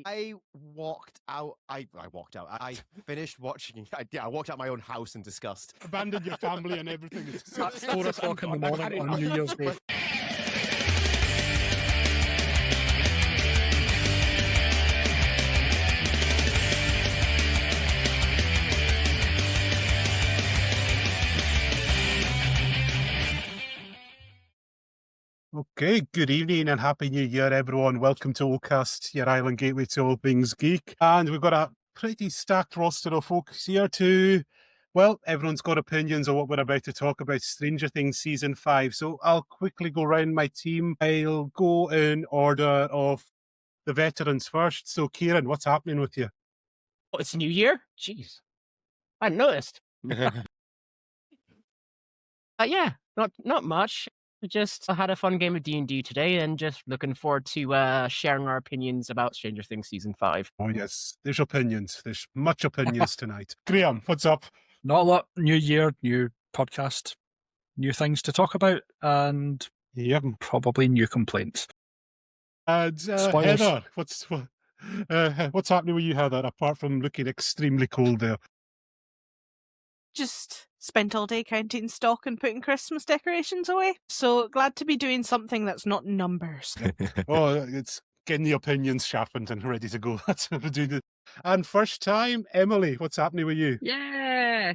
I walked out. I walked out. I finished watching. I walked out my own house in disgust. Abandoned your family and everything. At 4 o'clock in the morning on New Year's Day. Okay, good evening and Happy New Year, everyone. Welcome to Ocast, your island gateway to all things geek. And we've got a pretty stacked roster of folks here to, well, everyone's got opinions on what we're about to talk about, Stranger Things Season 5. So I'll quickly go round my team. I'll go in order of the veterans first. So Kieran, what's happening with you? Oh, it's New Year? Jeez. I hadn't noticed. Yeah, not much. I had a fun game of D&D today and just looking forward to sharing our opinions about Stranger Things Season 5. Oh, yes, there's opinions. There's much opinions tonight. Graham, what's up? Not a lot. New year, new podcast, new things to talk about, and probably new complaints. And Heather, what's happening with you, Heather, apart from looking extremely cold there? Just spent all day counting stock and putting Christmas decorations away. So glad to be doing something that's not numbers. Oh, it's getting the opinions sharpened and ready to go. That's what we do. And first time, Emily, what's happening with you? Yeah,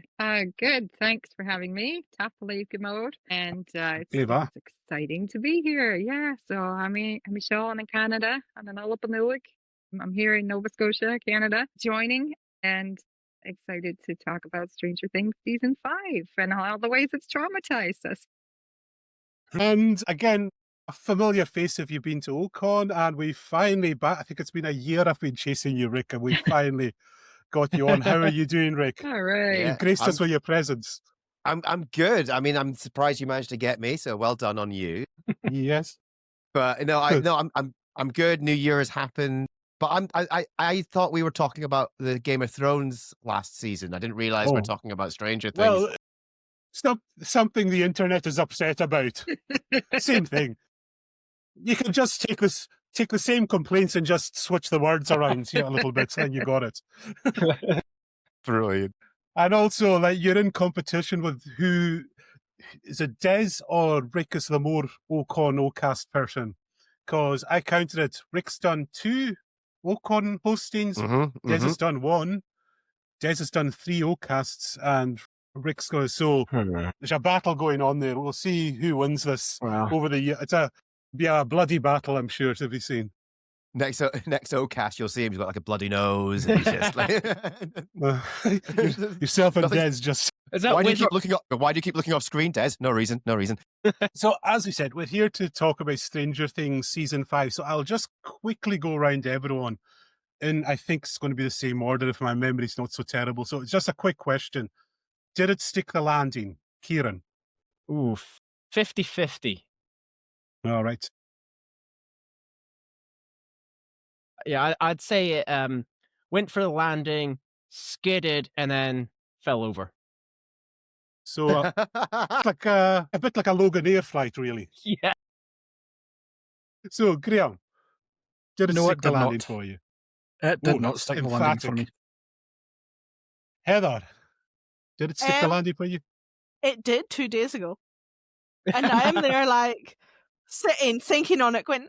good. Thanks for having me. Top league mode, and it's exciting to be here. Yeah, so I'm Michelle in Canada. I'm in Alapanaluik. I'm here in Nova Scotia, Canada, joining and excited to talk about Stranger Things Season 5 and all the ways it's traumatized us. And again, a familiar face if you've been to Ocon, and we finally I think it's been a year I've been chasing you, Rick, and we finally got you on. How are you doing, Rick? All right. You graced us with your presence. I'm good. I mean, I'm surprised you managed to get me, so well done on you. Yes. But I'm good. New Year has happened. But I thought we were talking about the Game of Thrones last season. I didn't realize we're talking about Stranger Things. Well, it's not something the internet is upset about. Same thing. You can just take the same complaints and just switch the words around here a little bit, and you got it. Brilliant. And also, like, you're in competition with who is it, Des or Rick is the more Ocast person? Because I counted it. Rick's done 2 Ocon postings. Des has done 1. Des has done 3 Ocasts, and Rick's going to. So there's a battle going on there. We'll see who wins this over the year. It's be a bloody battle, I'm sure, to be seen. Next Ocast, you'll see him. He's got like a bloody nose. And he's just like yourself and Des just. Why do you keep looking off screen, Des? No reason. So, as we said, we're here to talk about Stranger Things Season 5. So I'll just quickly go around everyone. And I think it's going to be the same order if my memory's not so terrible. So it's just a quick question. Did it stick the landing? Kieran? Ooh, 50-50. All right. Yeah, I'd say it went for the landing, skidded, and then fell over. So a bit like a Loganair flight, really. Yeah. So, Graham, did it stick the landing for you? It did not stick the landing for me. Heather, did it stick the landing for you? It did 2 days ago. And I am there like sitting, thinking on it, going,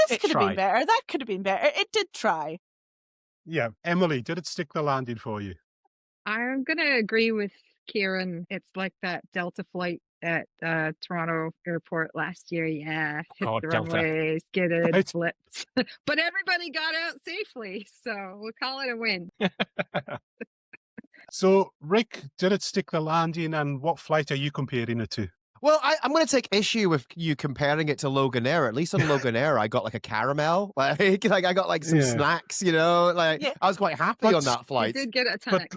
this could have been better, that could have been better. It did try. Yeah. Emily, did it stick the landing for you? I'm going to agree with Kieran. It's like that Delta flight at Toronto airport last year. Yeah, hit the runway, skidded, flipped. But everybody got out safely, so we'll call it a win. So, Rick, did it stick the landing, and what flight are you comparing it to? Well, I'm going to take issue with you comparing it to Loganair. At least on Loganair, I got like a caramel. Like I got like some snacks, you know. I was quite happy on that flight. You did get a ton.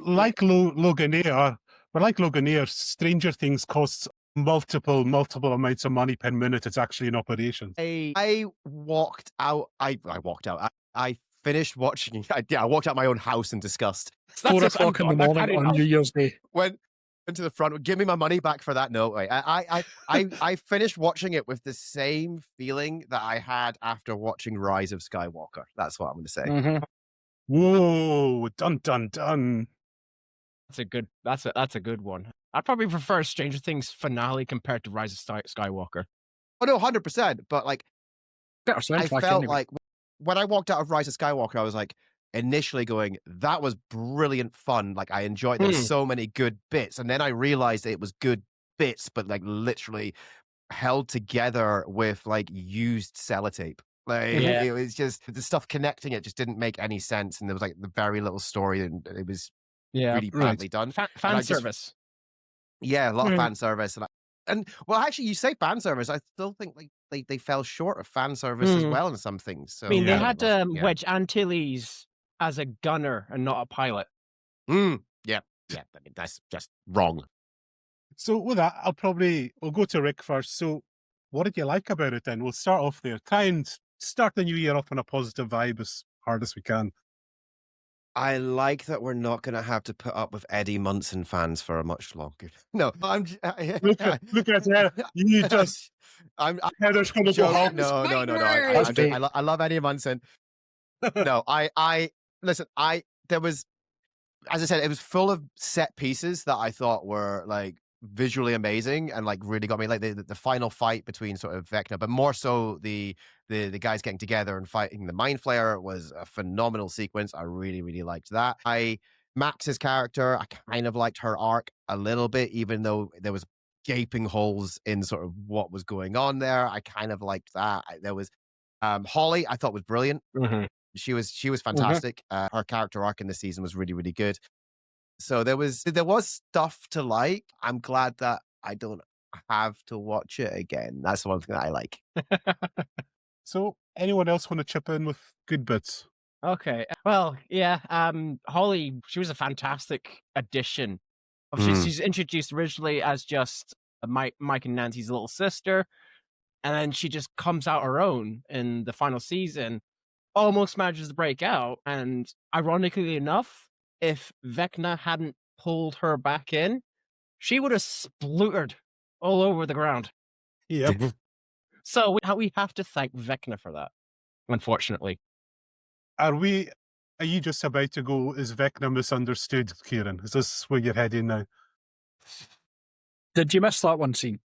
But like Loganair, Stranger Things costs multiple amounts of money per minute. It's actually in operation. I walked out. I walked out. I finished watching. I walked out my own house in disgust. 4 o'clock in the morning on New Year's Day. Went into the front. Give me my money back for that. No, wait. I finished watching it with the same feeling that I had after watching Rise of Skywalker. That's what I'm going to say. Whoa! Dun dun dun. That's a good one. I'd probably prefer Stranger Things finale compared to Rise of Skywalker. Oh no, 100%. But like, Better I soundtrack felt anyway. like when I walked out of Rise of Skywalker, I was like initially going, that was brilliant fun. Like I enjoyed, there were so many good bits. And then I realized it was good bits, but like literally held together with like used sellotape. Like it was just the stuff connecting it just didn't make any sense. And there was like the very little story and it was really badly done. Fan service. Yeah, a lot of fan service. And well, actually, you say fan service. I still think like they fell short of fan service as well in some things. So I mean, they had Wedge Antilles as a gunner and not a pilot. Yeah. I mean, that's just wrong. So with that, we'll go to Rick first. So what did you like about it then? We'll start off there. Try and start the new year off on a positive vibe as hard as we can. I like that we're not going to have to put up with Eddie Munson fans for a much longer. No, I'm. Look at her. You just. Heather's going to go home. No. I love Eddie Munson. No, I listen. There was, as I said, it was full of set pieces that I thought were like visually amazing and like really got me. Like the final fight between sort of Vecna, but more so the guys getting together and fighting the Mind Flayer was a phenomenal sequence. I really, really liked that. Max's character, I kind of liked her arc a little bit, even though there was gaping holes in sort of what was going on there. I kind of liked that. There was Holly, I thought was brilliant. She was fantastic. Her character arc in the season was really, really good. So there was stuff to like. I'm glad that I don't have to watch it again. That's the one thing that I like. So anyone else want to chip in with good bits? Okay. Well, yeah. Holly, she was a fantastic addition. She's introduced originally as just Mike and Nancy's little sister, and then she just comes out her own in the final season. Almost manages to break out, and ironically enough, if Vecna hadn't pulled her back in, she would have spluttered all over the ground. Yep. So we have to thank Vecna for that, unfortunately. Are you just about to go, is Vecna misunderstood, Kieran? Is this where you're heading now? Did you miss that one scene?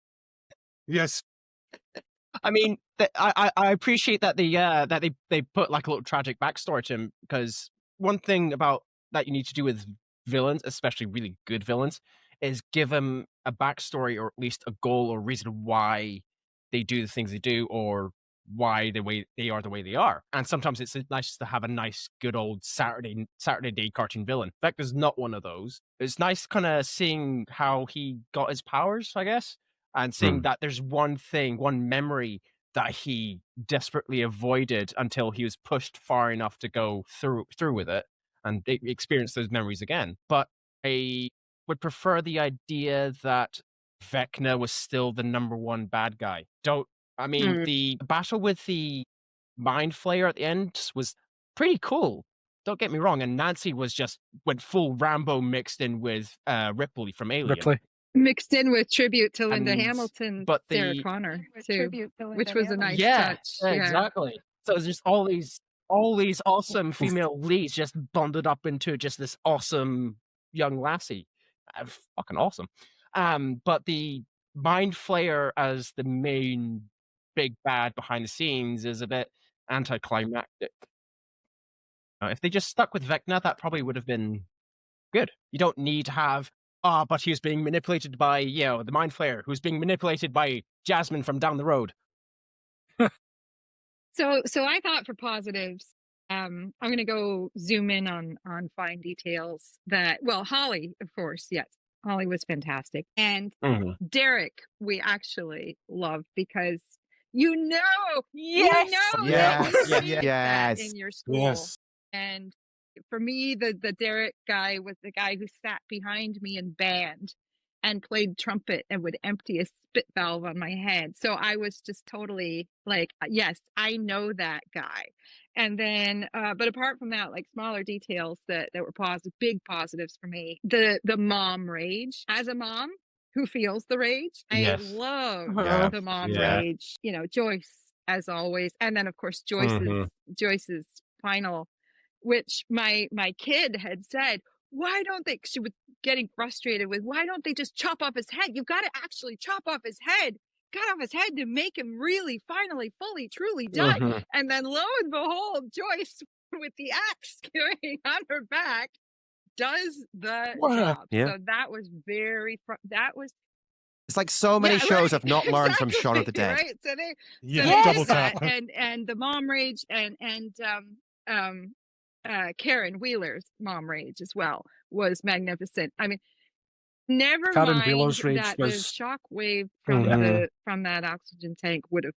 Yes. I mean, I appreciate that they put like a little tragic backstory to him, because one thing about that you need to do with villains, especially really good villains, is give them a backstory or at least a goal or reason why they do the things they do or why they are the way they are. And sometimes it's nice to have a nice, good old Saturday day cartoon villain. Vecna's not one of those. It's nice kind of seeing how he got his powers, I guess, and seeing that there's one memory that he desperately avoided until he was pushed far enough to go through with it and experience those memories again. But I would prefer the idea that Vecna was still the number one bad guy. The battle with the Mind Flayer at the end was pretty cool. Don't get me wrong. And Nancy went full Rambo mixed in with Ripley from Alien. Ripley. Mixed in with tribute to Linda Hamilton, but Sarah Connor too, which was a nice touch. Yeah, exactly. So it's just all these awesome female leads just bonded up into just this awesome young lassie. Fucking awesome. But the Mind Flayer as the main big bad behind the scenes is a bit anticlimactic. If they just stuck with Vecna, that probably would have been good. You don't need to have, but he was being manipulated by, the Mind Flayer, who's being manipulated by Jasmine from down the road. So I thought for positives, I'm going to go zoom in on fine details that, well, Holly, of course, yes. Holly was fantastic. And Derek, we actually loved because that in your school. Yes. And for me, the Derek guy was the guy who sat behind me in band and played trumpet and would empty a spit valve on my head. So I was just totally like, yes, I know that guy. And then, but apart from that, like smaller details that were positive, big positives for me. The mom rage. As a mom who feels the rage, I love the mom rage. Joyce, as always. And then, of course, Joyce's final which my kid had said, why don't they, she was getting frustrated with, why don't they just chop off his head? You've got to actually chop off his head, cut off his head to make him really, finally, fully, truly die. Mhm. And then lo and behold, Joyce with the axe going on her back does the job. Yeah. So that was that was It's like so many shows have not learned from Shaun of the Dead. Right. So they double did that, tap. and the mom rage and Karen Wheeler's mom rage as well was magnificent. I mean, never Karen mind Wheeler's rage that was- the shock wave from Mhm. from that oxygen tank would have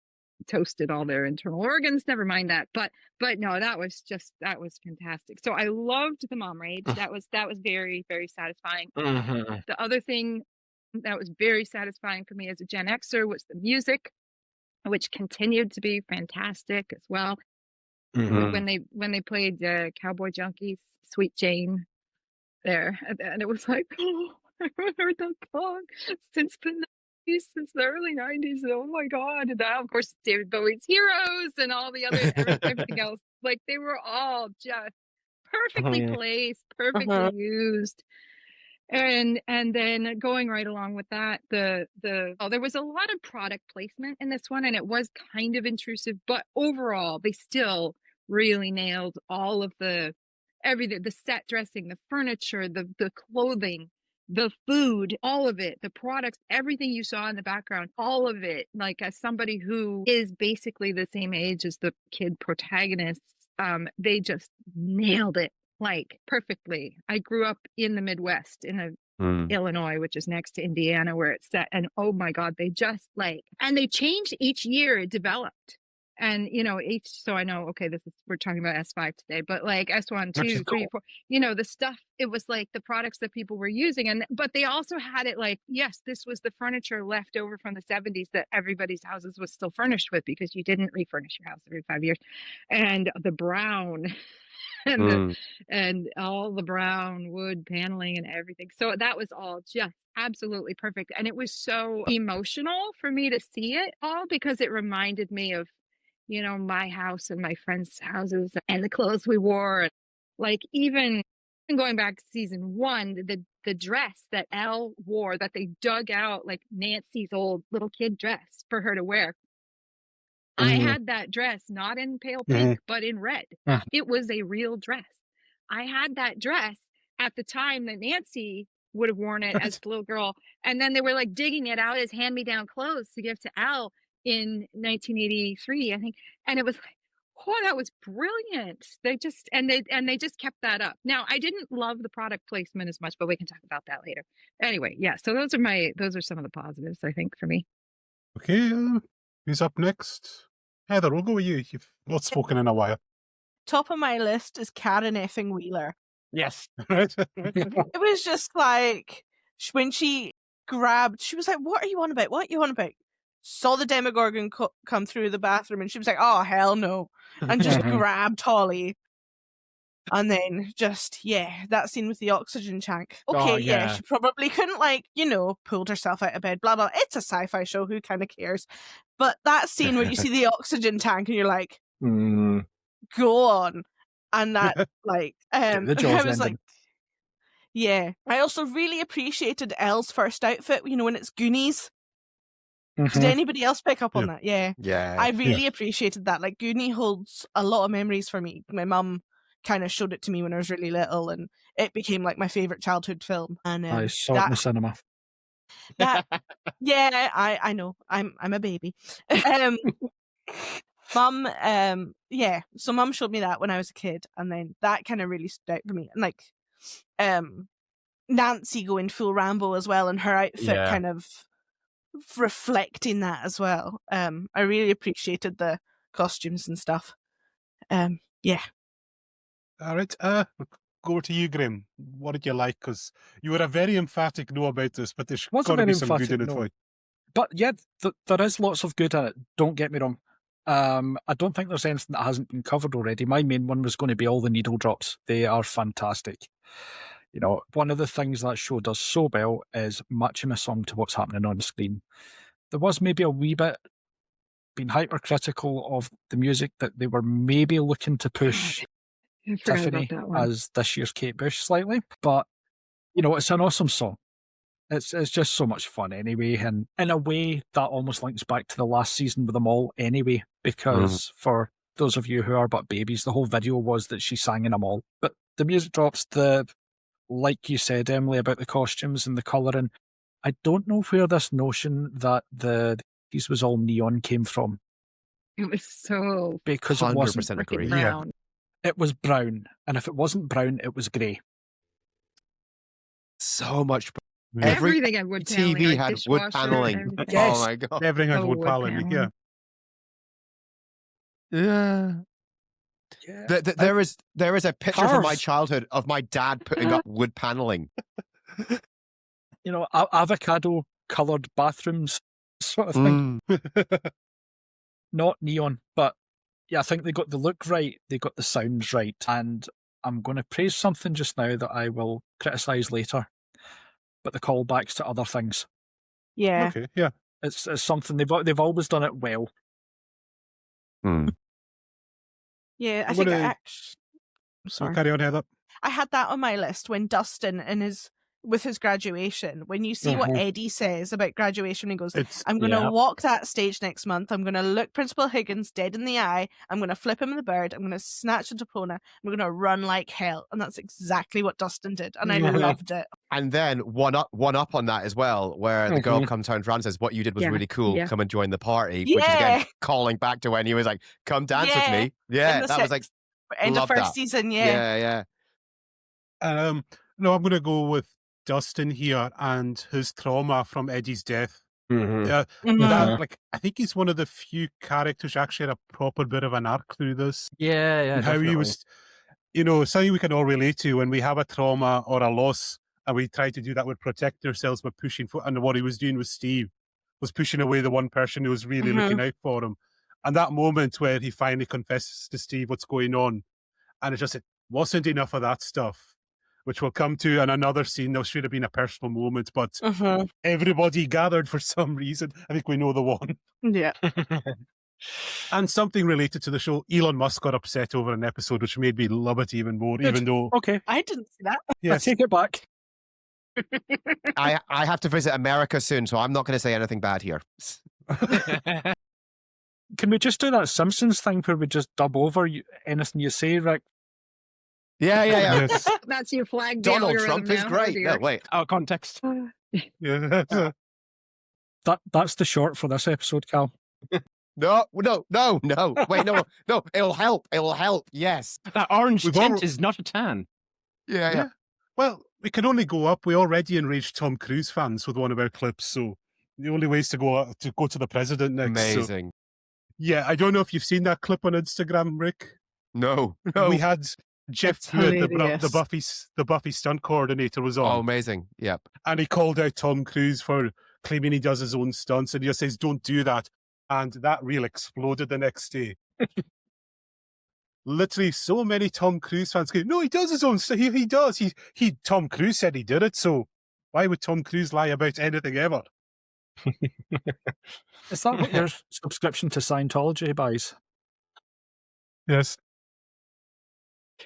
toasted all their internal organs. Never mind that, but no, that was fantastic. So I loved the mom rage. That was very, very satisfying. Mhm. The other thing that was very satisfying for me as a Gen Xer was the music, which continued to be fantastic as well. Mhm. When they played Cowboy Junkies, Sweet Jane, there, and it was like, oh, I haven't heard that song since the 90s, since the early 90s. Oh my god! And that, of course, David Bowie's Heroes and all the other everything else. Like they were all just perfectly Mhm. placed, perfectly used. And then going right along with that, there was a lot of product placement in this one, and it was kind of intrusive, but overall they still really nailed all of everything, the set dressing, the furniture, the clothing, the food, all of it, the products, everything you saw in the background, all of it. Like, as somebody who is basically the same age as the kid protagonists, they just nailed it. Like perfectly. I grew up in the Midwest in Illinois, which is next to Indiana, where it's set. And oh my God, they just and they changed each year. It developed, and so I know. Okay, we're talking about S5 today, but like S1, 2, 3, 4. The stuff. It was like the products that people were using, but they also had it like, yes, this was the furniture left over from the 70s that everybody's houses was still furnished with, because you didn't refurnish your house every 5 years, and the brown. And all the brown wood paneling and everything. So that was all just absolutely perfect. And it was so emotional for me to see it all, because it reminded me of, my house and my friends' houses and the clothes we wore. Like even going back to season 1, the dress that Elle wore, that they dug out, like Nancy's old little kid dress for her to wear. I had that dress not in pale pink, but in red. It was a real dress. I had that dress at the time that Nancy would have worn it as a little girl. And then they were like digging it out as hand-me-down clothes to give to Al in 1983, I think. And it was like, oh, that was brilliant. They just kept that up. Now, I didn't love the product placement as much, but we can talk about that later. Anyway, yeah. So those are some of the positives, I think, for me. Okay, who's up next? Heather, we'll go with you. You've not spoken in a while. Top of my list is Karen effing Wheeler. Yes. Right? It was just like, when she grabbed, she was like, what are you on about? What are you on about? Saw the Demogorgon come through the bathroom, and she was like, oh, hell no. And just grabbed Holly. And then that scene with the oxygen tank. Okay, yeah, she probably couldn't, pulled herself out of bed, blah, blah. It's a sci-fi show, who kind of cares? But that scene where you see the oxygen tank and you're like, go on. And that, I was like, yeah. I also really appreciated Elle's first outfit, when it's Goonies. Did anybody else pick up on that? Yeah. I really appreciated that. Like, Goonie holds a lot of memories for me. My mum kind of showed it to me when I was really little, and it became like my favorite childhood film. And I saw it in the cinema. That, I know. I'm a baby. Mum, so Mum showed me that when I was a kid, and then that kind of really stood out for me. And Nancy going full Rambo as well, and her outfit kind of reflecting that as well. I really appreciated the costumes and stuff. Yeah. All right. Go to you, Graham. What did you like? Because you were a very emphatic no about this, but there's got to be some good in it for you. But yeah, there is lots of good in it. Don't get me wrong. I don't think there's anything that hasn't been covered already. My main one was going to be all the needle drops. They are fantastic. One of the things that show does so well is matching a song to what's happening on screen. There was maybe a wee bit being hypercritical of the music, that they were maybe looking to push I forgot Tiffany about that one. as this year's Kate Bush slightly, but it's an awesome song. It's just so much fun anyway, and in a way that almost links back to the last season with them all anyway, because for those of you who are but babies, the whole video was that she sang in them all. But the music drops, like you said, Emily, about the costumes and the colouring. I don't know where this notion that these was all neon came from. It was so Because it wasn't 100% agree. brown. It was brown, and if it wasn't brown, it was grey. So much. Everything had wood paneling. TV like had wood dishwasher, paneling. everything. Oh my god. Everything has Oh, wood wood paneling. Yeah. paneling. Yeah. There is a picture from my Cars. childhood of my dad putting up wood paneling. Avocado coloured bathrooms sort of thing. Not neon, but yeah, I think they got the look right, they got the sounds right, and I'm going to praise something just now that I will criticise later. But the callbacks to other things, Yeah. Okay. Yeah. it's something they've always done it well. Yeah, I I'm think gonna- actually, So sorry. carry on, Heather. I had that on my list when Dustin with his graduation, when you see what Eddie says about graduation, he goes, It's I'm going to Yeah. walk that stage next month. I'm going to look Principal Higgins dead in the eye. I'm going to flip him the bird. I'm going to snatch a diploma. I'm going to run like hell. And that's exactly what Dustin did. And I loved it. And then one up on that as well, where the girl turns around and says, what you did was Yeah, really cool. yeah. Come and join the party. Which is again Yeah. calling back to when he was like, come dance with Yeah. me. Yeah, In the that was like, end of love first that. season, yeah. No, I'm going to go with Dustin here and his trauma from Eddie's death. Mhm. That, I think he's one of the few characters who actually had a proper bit of an arc through this. Yeah, And how he was, something we can all relate to when we have a trauma or a loss, and we try to do that with protecting ourselves by pushing. And what he was doing with Steve was pushing away the one person who was really looking out for him. And that moment where he finally confesses to Steve what's going on, and it wasn't enough of that stuff, which we'll come to in another scene. There should have been a personal moment, but everybody gathered for some reason. I think we know the one. Yeah. And something related to the show, Elon Musk got upset over an episode, which made me love it even more, Good. even though... Okay, I didn't see that. I Yes, take it back. I have to visit America soon, so I'm not going to say anything bad here. Can we just do that Simpsons thing where we just dub over anything you say, Rick? Yeah. yes. That's your flag. the Donald algorithm Trump is now, great. dear. No, wait. Out of context. Yeah. That's the short for this episode, Cal. No. Wait, no. It'll help. Yes. That orange We've tint all- is not a tan. Yeah. Well, we can only go up. We already enraged Tom Cruise fans with one of our clips, so the only way is to go to the president next. So, Amazing. yeah, I don't know if you've seen that clip on Instagram, Rick. No. We had Jeff It's Hewitt, hilarious. the Buffy stunt coordinator, was Oh, on, amazing. Yep. and he called out Tom Cruise for claiming he does his own stunts, and he just says, "Don't do that." And that reel exploded the next day. Literally, so many Tom Cruise fans go, "No, he does his own stuff. He does. Tom Cruise said he did it. So why would Tom Cruise lie about anything ever?" Is that what your subscription to Scientology buys? Yes.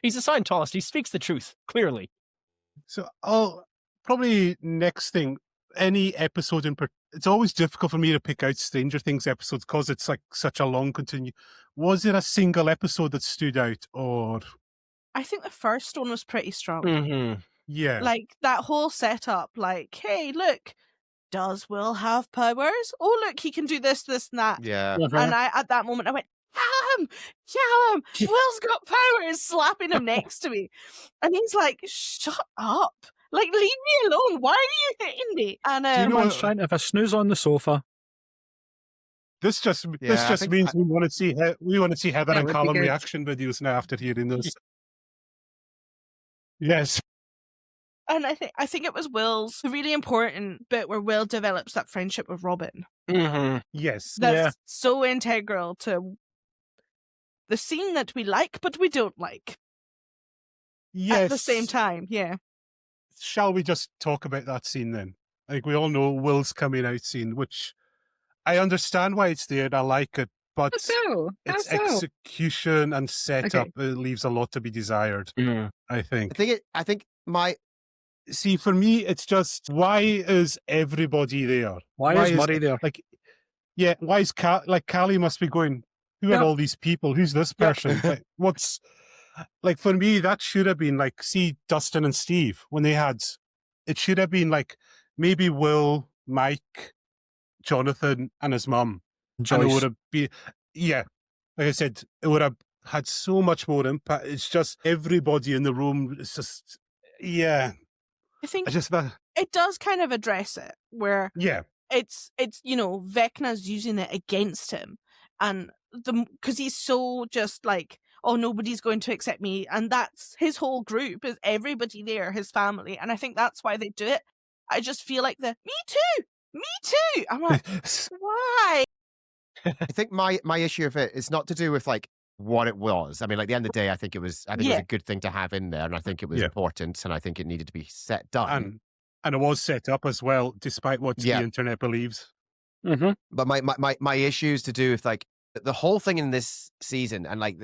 He's a Scientologist. He speaks the truth, clearly. So I'll probably next thing, any episode it's always difficult for me to pick out Stranger Things episodes because it's like such a long continue. Was there a single episode that stood out, or I think the first one was pretty strong. Mm-hmm. yeah, Like that whole setup, like, hey, look, does Will have powers? Oh, look, he can do this, this, and that. Yeah. And at that moment, I went, Callum, Will's got powers, slapping him next to me. And he's like, shut up. Like, leave me alone. Why are you hitting me? And Do you know Someone's trying to have a snooze on the sofa. this just Yeah, I think means we want to see Heather That and would be Callum good. reaction videos now after hearing this. Yes, and I think it was Will's really important bit where Will develops that friendship with Robin. Mm-hmm. yes, That's so integral to the scene that we like, but we don't like yes. at the same time. Yeah. Shall we just talk about that scene then? I think we all know Will's coming out scene, which I understand why it's there and I like it, but How its so? execution and setup leaves a lot to be desired. I think. I think my See, for me, it's just, why is everybody there? Why is Murray there? Like, yeah, why is Callie must be going, who are all these people? Who's this person? Like, what's, like, for me, that should have been like, see, Dustin and Steve, when they had, it should have been like, maybe Will, Mike, Jonathan, and his mum. Joyce. And it would have been, yeah, like I said, it would have had so much more impact. It's just everybody in the room. It's just, yeah. I think that it does kind of address it, where it's Vecna's using it against him, and because he's so just like, oh, nobody's going to accept me, and that's his whole group, is everybody there, his family, and I think that's why they do it. I just feel like me too. I'm like, why? I think my issue of it is not to do with like what it was. I mean, like, at the end of the day, I think it was a good thing to have in there, and I think it was important, and I think it needed to be done. And it was set up as well, despite what the internet believes. But my issues to do with like the whole thing in this season, and like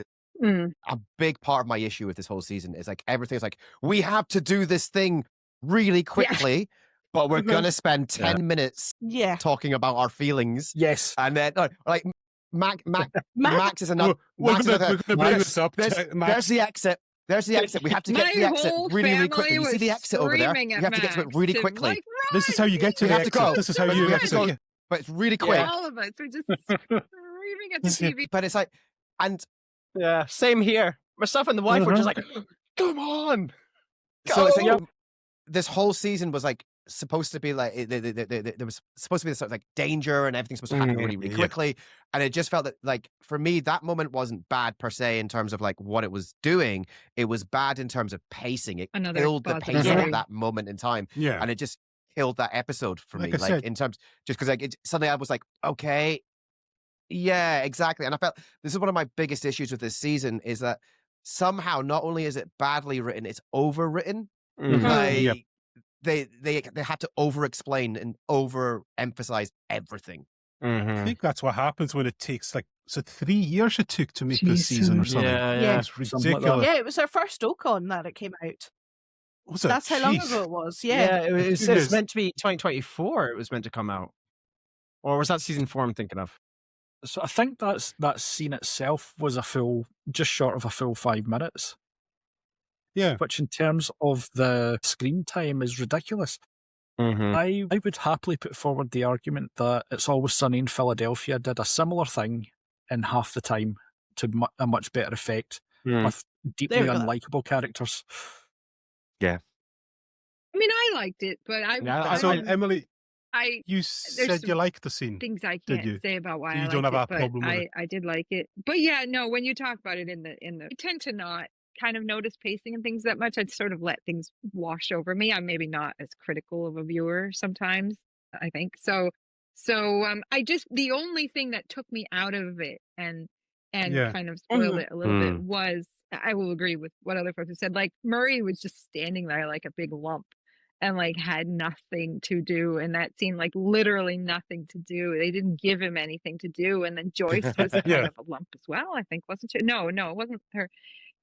a big part of my issue with this whole season is like everything's like, we have to do this thing really quickly. But we're gonna spend 10 minutes talking about our feelings. Yes. And then like Max is another. We're gonna bring this up. There's the exit. There's the exit. We have to get to the exit really quickly. You see the exit over there? You have to get to it really quickly. Like, this is how you get to the exit. This is how you exit. But it's really quick. All of us are just screaming at the TV. But it's like, and same here. Myself and the wife were just like, come on. Go. So it's like this whole season was like supposed to be like there was supposed to be this sort of like danger, and everything's supposed to happen really quickly, and it just felt that, like, for me, that moment wasn't bad per se in terms of like what it was doing. It was bad in terms of pacing. It killed the pacing at that moment in time, and it just killed that episode for me. Like in terms, just because like suddenly I was like, okay, yeah, exactly. And I felt this is one of my biggest issues with this season, is that somehow not only is it badly written, it's overwritten. Like, they had to over-explain and over-emphasize everything. I think that's what happens when it takes, like, so 3 years it took to make this season or something. Yeah. It's ridiculous. Yeah, it was our first Ocon that it came out. Was it? That's how long ago it was. Yeah, it's meant to be 2024. It was meant to come out, or was that season 4 I'm thinking of? So I think that scene itself was just short of a full 5 minutes. Yeah. Which in terms of the screen time is ridiculous. I would happily put forward the argument that It's Always Sunny in Philadelphia did a similar thing in half the time to a much better effect with deeply unlikable characters. Yeah. I mean, I liked it, but Emily, you said you liked the scene. Things I can't say about why you don't have a problem with it. I did like it. But yeah, no, when you talk about it I tend to not kind of notice pacing and things that much. I'd sort of let things wash over me. I'm maybe not as critical of a viewer sometimes, I think. So I just, the only thing that took me out of it and kind of spoiled it a little bit was, I will agree with what other folks have said, like Murray was just standing there like a big lump and like had nothing to do in that scene, like literally nothing to do. They didn't give him anything to do. And then Joyce was kind of a lump as well, I think, wasn't she? No, it wasn't her.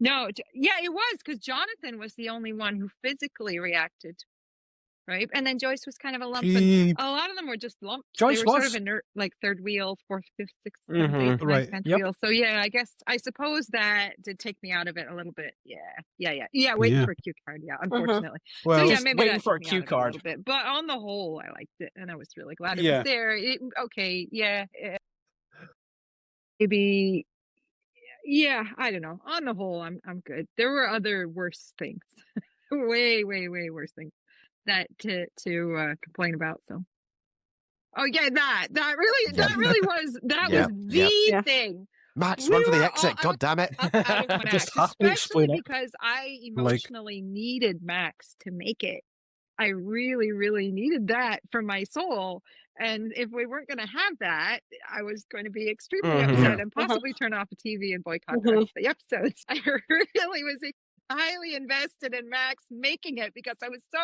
No, yeah, it was, because Jonathan was the only one who physically reacted, right? And then Joyce was kind of a lump, but a lot of them were just lumps. Joyce they were was sort of inert, like third wheel, fourth, fifth, sixth, seventh, eighth, ninth, 10th wheel. So yeah, I suppose that did take me out of it a little bit. Yeah. Waiting for a cue card. Yeah, unfortunately. Well, so yeah, maybe waiting for a cue card. A little bit. But on the whole, I liked it, and I was really glad it was there. Maybe. Yeah, I don't know. On the whole, I'm good. There were other worse things, way worse things that to complain about. So, oh yeah, that really was the thing. Max, run for the exit! God damn it! Just have to explain it, because I emotionally needed Max to make it. I really, really needed that for my soul. And if we weren't going to have that, I was going to be extremely upset and possibly turn off the TV and boycott the rest of the episodes. I really was highly invested in Max making it, because I was so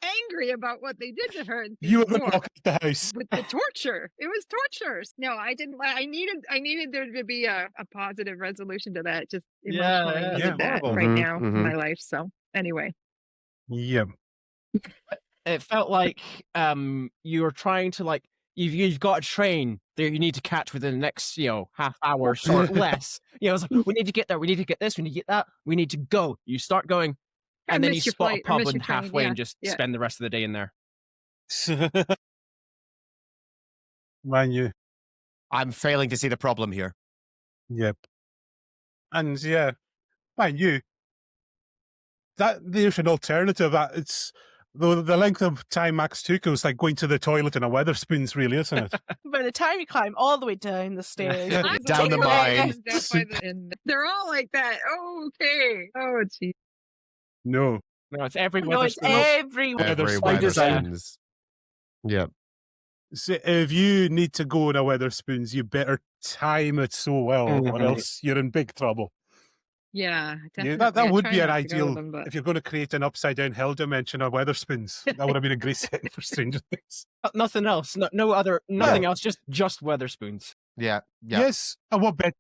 angry about what they did to her. In You were season going to 4 knock out the house. with the torture. It was torture. No, I didn't. I needed there to be a positive resolution to that. Just emotionally yeah, needed that horrible. right Mhm, now in mhm. my life. So anyway, Yeah. It felt like you were trying to like you've got a train that you need to catch within the next half hour or less. It's like we need to get there, we need to get this, we need to get that, we need to go. You start going, I and then you missed your spot flight, a or pub missed and your train, halfway yeah, and just yeah. spend the rest of the day in there. Man, you. I'm failing to see the problem here. Yep. And yeah, man, you. There's an alternative. That it's the length of time Max took. It was like going to the toilet in a Weatherspoons, really, isn't it? By the time you climb all the way down the stairs, Yeah. I Down the was mine. down by the- They're all like that. Oh, okay. Oh, gee. No. No, it's every no, it's Wetherspoons. everywhere. Every by design. Wetherspoons. Yeah. So if you need to go in a Wetherspoons, you better time it so well, or Mhm. else you're in big trouble. Yeah, Yeah, definitely. that I would try be an not to go to ideal them, but if you're going to create an upside down hell dimension of Wetherspoons. That would have been a great setting for Stranger Things. Nothing else. Nothing else. Just Wetherspoons. Yeah. Yeah. Yes, and what better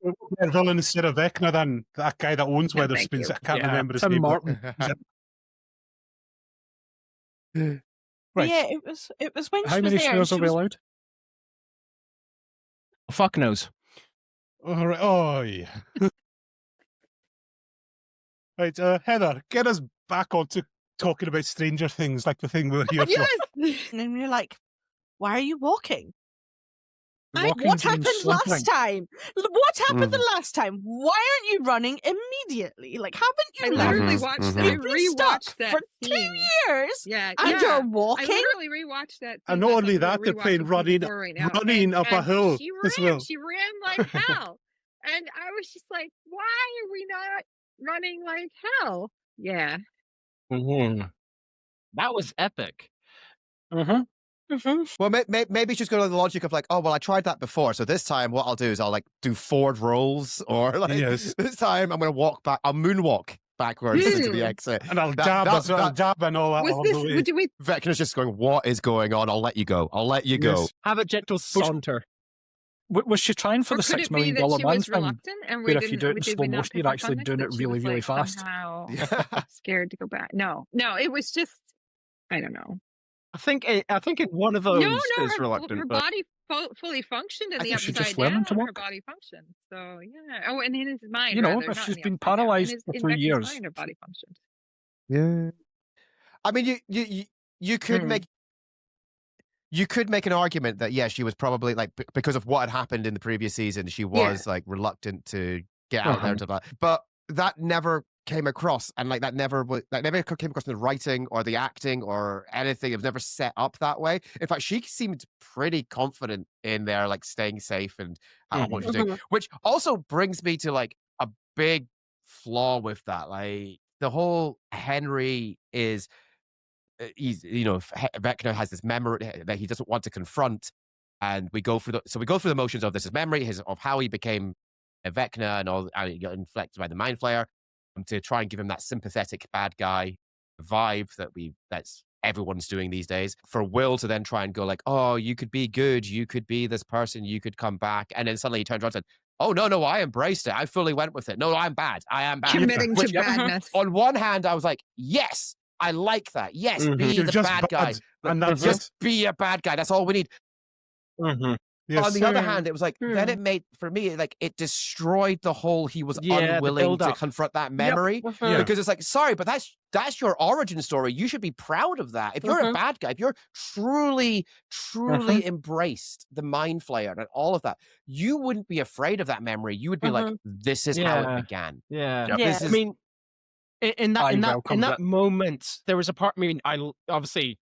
villain instead of Vecna than that guy that owns No, thank Wetherspoons? you. I can't Yeah, remember his Tim name. Martin. Right. Yeah, it was when How she was many there. and swears she are we was- allowed? Fuck knows. All right. Oh, yeah. Right, Heather, get us back onto talking about Stranger Things, like the thing we're here for. yes. And then you're like, why are you walking? Walking What means happened last slumping. time? What happened Mhm. the last time? Why aren't you running immediately? Like, haven't I you literally Mhm, watched. mhm. I You've been stuck rewatched that for scene. 2 years Yeah, and yeah. you're I walking? literally rewatched that. And scene. not That's only what that, we're they're playing rewatching season running 4 right now. running up a And hill She as well. She ran like hell, and I was just like, "Why are we not running like hell?" Yeah. Mm-hmm. That was epic. Mm-hmm. Well, maybe she's going to the logic of like, oh, well, I tried that before, so this time what I'll do is I'll like do forward rolls, or like Yes. this time I'm going to walk back. I'll moonwalk backwards into the exit. And I'll That- dab and all that. Was along this? the way. Would we? Vecna's just going, what is going on? I'll let you go. I'll let you go. Yes. Have a gentle saunter. Was she trying for Or the could $6 it be million that she man was thing? reluctant, and we where if didn't? you do it in did slow we not motion, pick you're up actually on it, doing that it she really, was, really like, fast. Somehow Yeah. scared to go back. No, it was just. I don't know. I think in one of those No, is her reluctant, but body fully functioned in I the think she just upside learned down. to Her walk. body functioned. So yeah. Oh, and in his mind, You know, rather, if not she's in the been upside down. paralysed In for his 3 Vecna's years. mind, her body functioned. Yeah. I mean, you could make an argument that she was probably like because of what had happened in the previous season, she was like reluctant to get out there and stuff like that. But that never came across, and like that never came across in the writing or the acting or anything. It was never set up that way. In fact, she seemed pretty confident in there, like staying safe and what she's doing. Which also brings me to like a big flaw with that. Like the whole Henry is. He's Vecna has this memory that he doesn't want to confront, and we go through the motions of this is memory of how he became a Vecna and all, and he got infected by the Mind Flayer, to try and give him that sympathetic bad guy vibe that's everyone's doing these days. For Will to then try and go like, oh, you could be good, you could be this person, you could come back, and then suddenly he turns around and said, oh no, I embraced it, I fully went with it. No, I am bad. Committing to Which, badness. on one hand, I was like, yes. I like that. Yes, be You're the just bad guy. bad, and that's Just be a bad guy. That's all we need. Yes. On the other hand, it was like, then it made, for me, like, it destroyed the whole he was the unwilling to build-up. confront that memory. Yeah. Because it's like, sorry, but that's your origin story. You should be proud of that. If you're a bad guy, if you're truly embraced the Mind Flayer and all of that, you wouldn't be afraid of that memory. You would be like, this is how it began. Yeah. Yep. Yeah. This is, I mean, in welcomed that it. moment, there was a part. I mean, I obviously,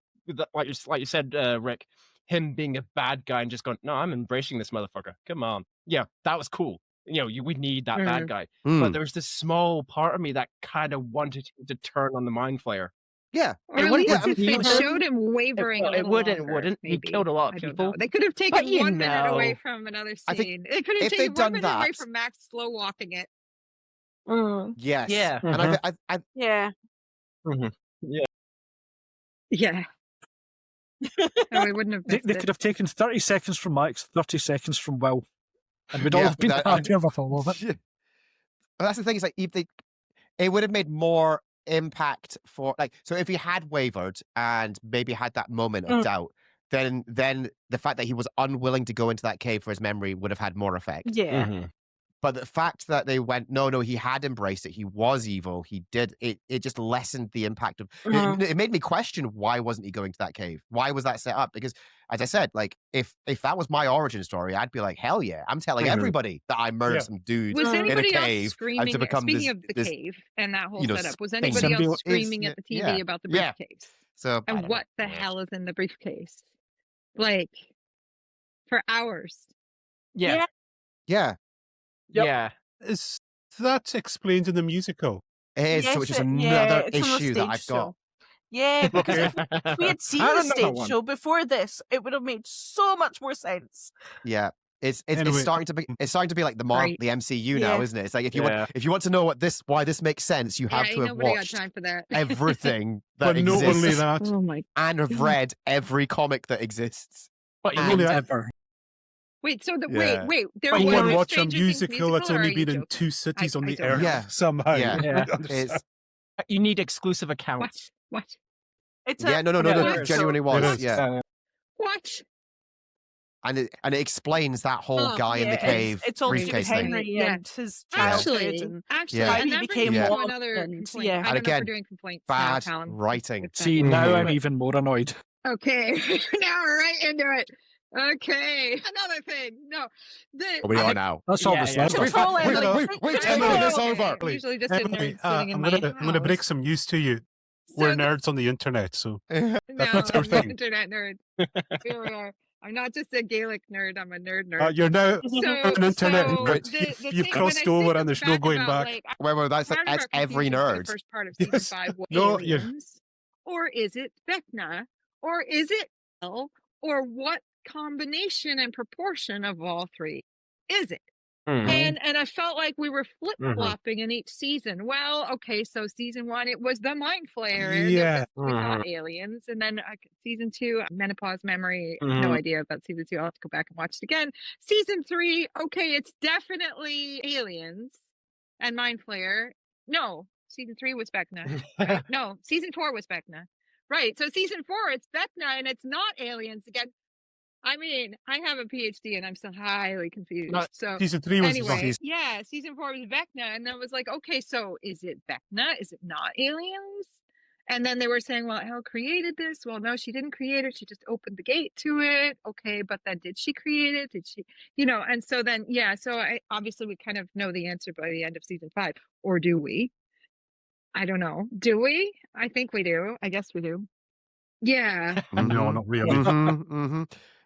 like you said, Rick, him being a bad guy and just going, no, I'm embracing this motherfucker. Come on, yeah, that was cool. We need that bad guy. But there was this small part of me that kind of wanted him to turn on the Mind Flayer. yeah. Or at least if it showed him wavering a little longer, He maybe. killed a lot I of don't people. know. They could have taken But you 1 minute away know. from another I think scene. They could have if taken they'd 1 done minute away that- from Max slow walking it. Yes. Yeah. And I Yeah. Yeah. No, we wouldn't have They missed it. could have taken 30 seconds from missed it. Max, 30 seconds from Will, and we'd all Yeah, have been happier with all of it. But that's the thing, is like, if it would have made more impact for, like, so if he had wavered and maybe had that moment of doubt, then the fact that he was unwilling to go into that cave for his memory would have had more effect. Yeah. Mhm. But the fact that they went, no, he had embraced it. He was evil. He did it. It just lessened the impact of it made me question, why wasn't he going to that cave? Why was that set up? Because, as I said, like, if that was my origin story, I'd be like, hell yeah, I'm telling everybody that I murdered some dude Was in a anybody else cave screaming? to become Speaking this, of the this, cave and that whole you know, setup, was thing. anybody else Symbiote. screaming at the TV Yeah. about the Yeah. briefcase? So I And don't what know. the hell is in the briefcase? Like, for hours. Yeah. Yeah, Yep. Yeah. Is that explained in the musical? it is. Yes, which is yeah, another it's on the issue that stage I've got. show. Yeah, because if we had seen the another stage one. show before this, it would have made so much more sense. Yeah. It's Anyway. starting to be like the Right. the MCU now, Yeah. isn't it? It's like, if Yeah. you want to know why this makes sense, you have Yeah, to have nobody watched got time for that. everything that But not exists only that, Oh my. and have read every comic that exists. But you And- only that- Ever. Wait, so Yeah. wait. There but you was want to a watch a Stranger Things musical that's or only are you been in joking? 2 cities I on the don't earth know. Yeah. somehow. Yeah. Yeah. It's, you need exclusive accounts. What? It's yeah, no, Yeah, it genuinely It was. is. Yeah. What? And it explains that whole Oh, guy in the yeah, cave it's all to do with briefcase thing. Henry Yeah. and his childhood Actually, and Yeah. and How he that became brings me to lost another and- complaint. yeah. I And don't know if again, we're doing complaints now, bad Callum. writing. It's See, fine. now I'm even more annoyed. Okay, now we're right into it. Okay, another thing. No, We are now. That's all Yeah, that's yeah. left. We've all Wait, ended- wait, I'm Emily, this over. I'm usually just a Emily, nerd sitting in I'm my gonna break house. some news to you. So We're the- nerds on the internet, so No, that's our I'm thing. an internet nerd. Here we are. I'm not just a Gaelic nerd. I'm a nerd. you're now So, an internet so nerd. the You've thing- when crossed I over think and there's no going about, back. like, Well, that's part of our every confusion for the nerd. first part of season Yes. 5 was No, you're- aliens, or is it Vecna, or is it L, or what combination and proportion of all three is it? Mhm. And I felt like we were flip flopping in each season. Well, okay, so season 1 it was the mind flayer. Yeah. We thought aliens, and then season 2 menopause memory. No Mhm. idea about season 2. I'll have to go back and watch it again. Season 3, okay, it's definitely aliens and mind flayer. No, season 3 was Vecna. Right? No, season 4 was Vecna. Right. So season 4 it's Vecna and it's not aliens again. I mean, I have a PhD and I'm still highly confused. So Season 3 was anyway, yeah, season 4 was Vecna, and then it was like, okay, so is it Vecna? Is it not aliens? And then they were saying, well, Elle created this. Well, no, she didn't create it. She just opened the gate to it. Okay, but then did she create it? Did she, And so then, yeah. So obviously we kind of know the answer by the end of season 5, or do we? I don't know. Do we? I think we do. I guess we do. Yeah. No, not really.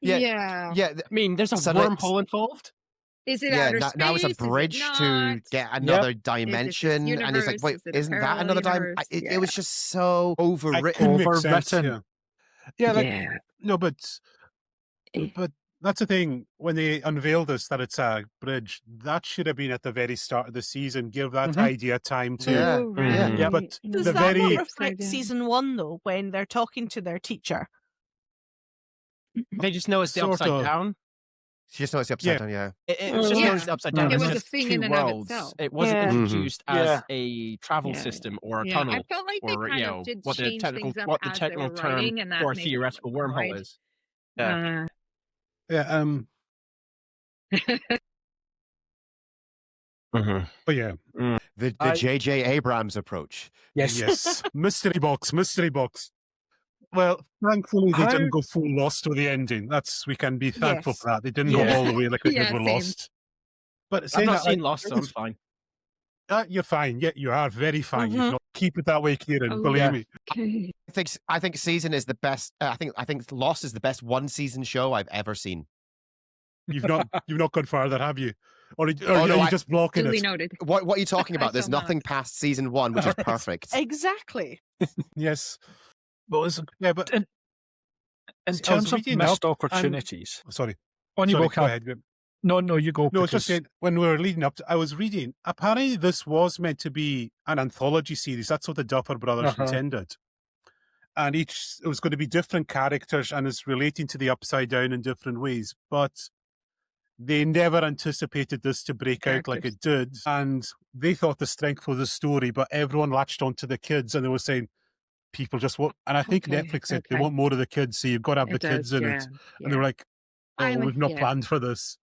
Yeah. Yeah. I mean, there's a So wormhole involved. Is it Yeah, outer space? now it's a Is it bridge to not? get another dimension, and it's like, universe? wait, Is it a isn't that another parallel dimension? universe? It was just so I overwritten. couldn't make sense. Overwritten. Yeah, like, Yeah. no, but that's the thing. When they unveiled this, that it's a bridge, that should have been at the very start of the season. Give that Mhm. idea time to. Yeah. Oh, right. Yeah. But Does the that very- not reflect season 1 though, when they're talking to their teacher? They just know it's the Sort upside of. down. She just knows the upside Yeah. down, yeah. It was just Yeah. known as the upside down. It It's was a just thing two in and of worlds. itself. It wasn't Yeah. introduced as Yeah. a travel Yeah. system or a Yeah, tunnel, I felt like they or kind of did what the change technical things up what the as they technical were term writing, and that for a made it theoretical fun, wormhole right? is. Yeah. Yeah. But yeah. The I- J.J. Abrams approach. Yes. Yes. Mystery box. Well, thankfully they How- didn't go full Lost with the ending. We can be thankful Yes. for that. They didn't Yeah. go all the way like they Yeah, did with same. Lost. But I've saying not that, seen Lost, so I'm fine. you're fine. Yeah, you are very fine. Mhm. You've not keep it that way, Kieran. Oh, believe yeah. me. Okay. I think season is the best. I think Lost is the best one season show I've ever seen. You've not gone farther, have you? Or are no, you I- just blocking Duly it? noted. What are you talking I about? There's shall not. nothing past season 1, which is perfect. Exactly. Yes. But but In I was terms of reading missed up, opportunities. sorry. On you Sorry, go, Cal. ahead. No, you go. No, it's because- just saying, when we were leading up to, I was reading, apparently this was meant to be an anthology series. That's what the Duffer Brothers Uh-huh. intended. and it was going to be different characters and it's relating to the Upside Down in different ways. But they never anticipated this to break out like it did. And they thought the strength was the story, but everyone latched onto the kids and they were saying, people just want, and I think Netflix said they want more of the kids, so you've got to have the kids in it. And they were like, oh, we've not planned for this.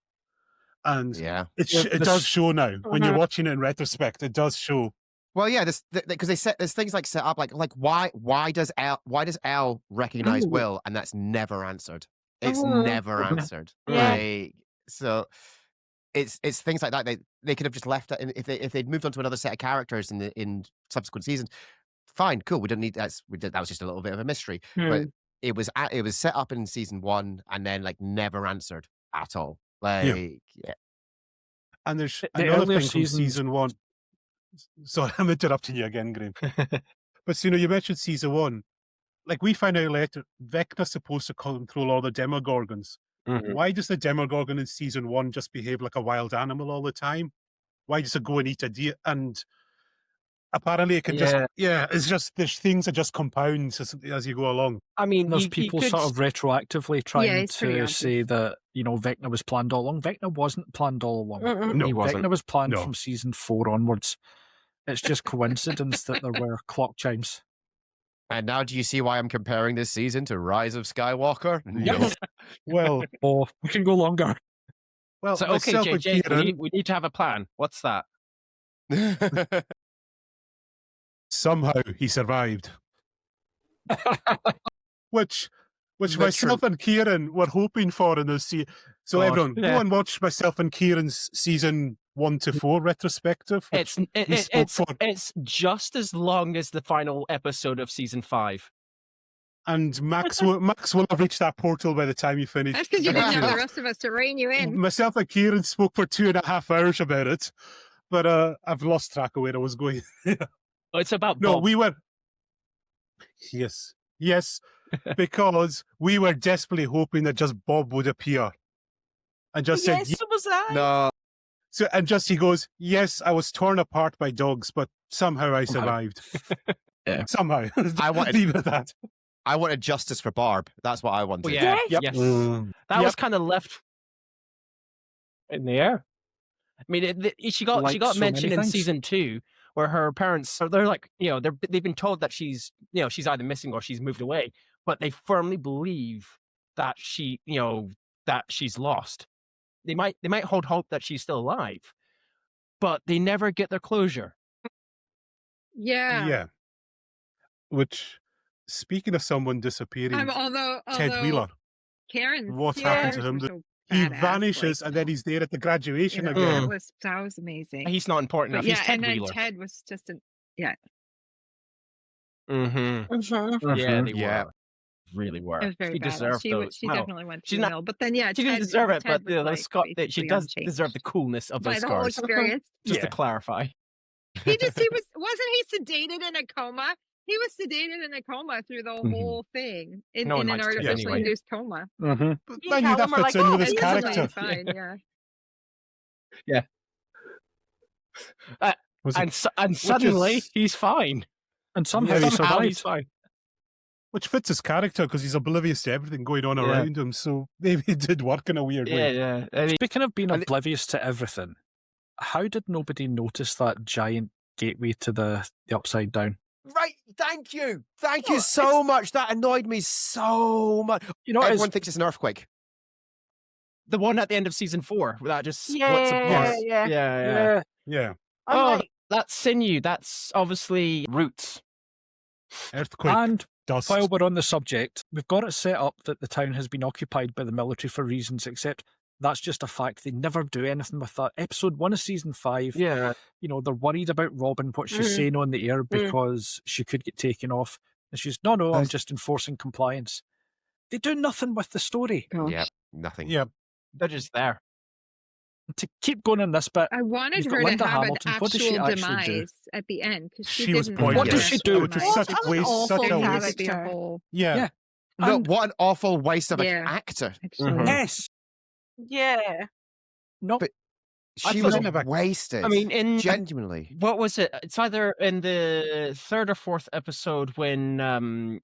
And it does show now. When you're watching it in retrospect, it does show. Well, yeah, because there's things like set up like why does Al recognize Will, and that's never answered. It's never answered. Right. So it's things like that. They could have just left it if they'd moved on to another set of characters in subsequent seasons. Fine, cool. We didn't need that. That was just a little bit of a mystery. But it was set up in season 1 and then like never answered at all. Like And there's another thing from season 1. Sorry, I'm interrupting you again, Graham. But you mentioned season 1. Like we find out later, Vecna's supposed to control all the Demogorgons. Why does the Demogorgon in season 1 just behave like a wild animal all the time? Why does it go and eat a deer? And apparently it can it's just there's things that just compound as you go along. I mean, there's people sort of retroactively trying to say that Vecna was planned all along. Vecna wasn't planned all along. No, he wasn't. Vecna was planned from season 4 onwards. It's just coincidence that there were clock chimes. And now do you see why I'm comparing this season to Rise of Skywalker? Yes. Well, we can go longer. Well, so okay, JJ, we need to have a plan. What's that? Somehow he survived. which myself and Kieran were hoping for in this season. So everyone, go and watch myself and Kieran's season 1 to 4 retrospective. It's just as long as the final episode of season 5. And Max will have reached that portal by the time you finish. That's because you didn't have the rest of us to rein you in. Myself and Kieran spoke for 2.5 hours about it, but I've lost track of where I was going. It's about Bob. We were. Yes, because we were desperately hoping that just Bob would appear and just said, "Yes, was I?" No. So he goes, "Yes, I was torn apart by dogs, but somehow I survived." Somehow. I wanted leave it at that. I wanted justice for Barb. That's what I wanted. Well, yeah. Yes. That was kind of left in the air. I mean, she got mentioned in season 2, where her parents, they're like, they've been told that she's either missing or she's moved away, but they firmly believe that that she's lost. They might hold hope that she's still alive, but they never get their closure. Yeah. Which, speaking of someone disappearing, although Ted Wheeler. Karen. What happened to him? So he vanishes and then he's there at the graduation again. That was amazing. He's not important enough. He's Ted Wheeler. Then Ted was just Yeah, they were. Really were. It was very she bad. deserved those. She definitely went through not, mill. But then, she didn't deserve it. But those she does deserve the coolness of those by the whole scars. experience. Just to clarify, wasn't he sedated in a coma? He was sedated in a coma through the whole thing in an artificially induced coma. But that fits in with his character. Fine, and suddenly he's fine, and somehow he survived. He's fine. Which fits his character because he's oblivious to everything going on around him. So maybe it did work in a weird way. Yeah. Speaking of being oblivious to everything, how did nobody notice that giant gateway to the Upside Down? Right, thank you so much. That annoyed me so much. Everyone thinks it's an earthquake. The one at the end of season 4 that just splits apart. Yeah. That's sinew. That's obviously roots. Earthquake. And dust. While we're on the subject, we've got it set up that the town has been occupied by the military for reasons, except that's just a fact. They never do anything with that. Episode 1 of season 5, they're worried about Robin, what she's saying on the air because she could get taken off. And she's, no, I'm just enforcing compliance. They do nothing with the story. Yeah, nothing. Yeah. They're just there. To keep going in this bit, I wanted her to have an actual demise at the end. She was pointless. What does she do? Which was such a waste. Such a waste. Yeah. No, what an awful waste of an actor. Yes. Yeah. No, but she was wasted. I mean, genuinely. What was it? It's either in the 3rd or 4th episode when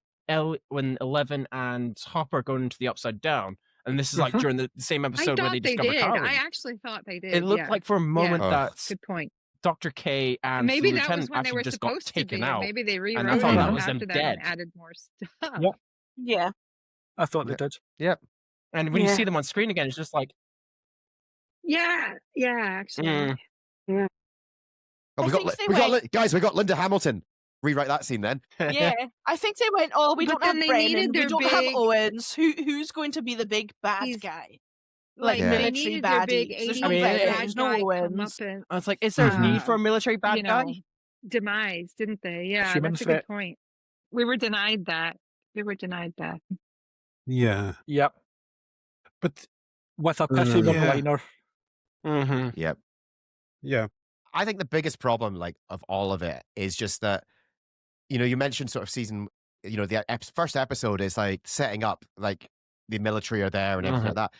when Eleven and Hopper go into the Upside Down, and this is like during the same I episode where thought they they discover did. Karen. I actually thought they did. It looked like for a moment Yeah. that Good point. Dr. K and Maybe the that was lieutenant when they actually were just got supposed to taken be. out. Maybe they I rewrote thought it that was them after that dead. and added more stuff. Yep. Yeah. I thought they did. Yep. And when you Yeah. see them on screen again, it's just like, Yeah, actually. mm, Oh, I we think got, they we got went- guys. We got Linda Hamilton. Rewrite that scene then. Yeah, I think they went, oh, we But don't have then they Brennan, needed we their don't have big- Owens. Who's going to be the big bad He's- guy? Like, Yeah. they military needed their big baddies. There's 80s no Brennan, bad there's no guy come Owens. up and I was like, is there a need for a military bad you guy? know, demise, didn't they? Yeah, Human that's a threat. good point. We were denied that. Yeah. Yep. But With a pithy Yeah. one-liner. Mm-hmm. Yep. yeah. I think the biggest problem, like, of all of it is just that, you know, you mentioned sort of season, you know, the first episode is like setting up, like, the military are there and everything like that.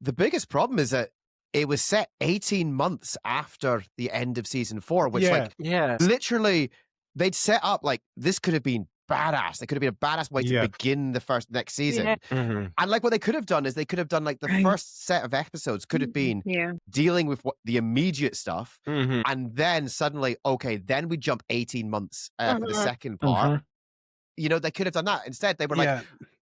The biggest problem is that it was set 18 months after the end of season 4, which, like, Yeah. literally, they'd set up, like, this could have been badass. It could have been a badass way Yeah. to begin the next season. Yeah. Mm-hmm. And, like, what they could have done is they could have done, like, the Right. first set of episodes could have been Yeah. dealing with the immediate stuff. Mm-hmm. And then suddenly, okay, then we jump 18 months for the Mhm. second part. Mhm. You know, they could have done that. Instead, they were like, Yeah.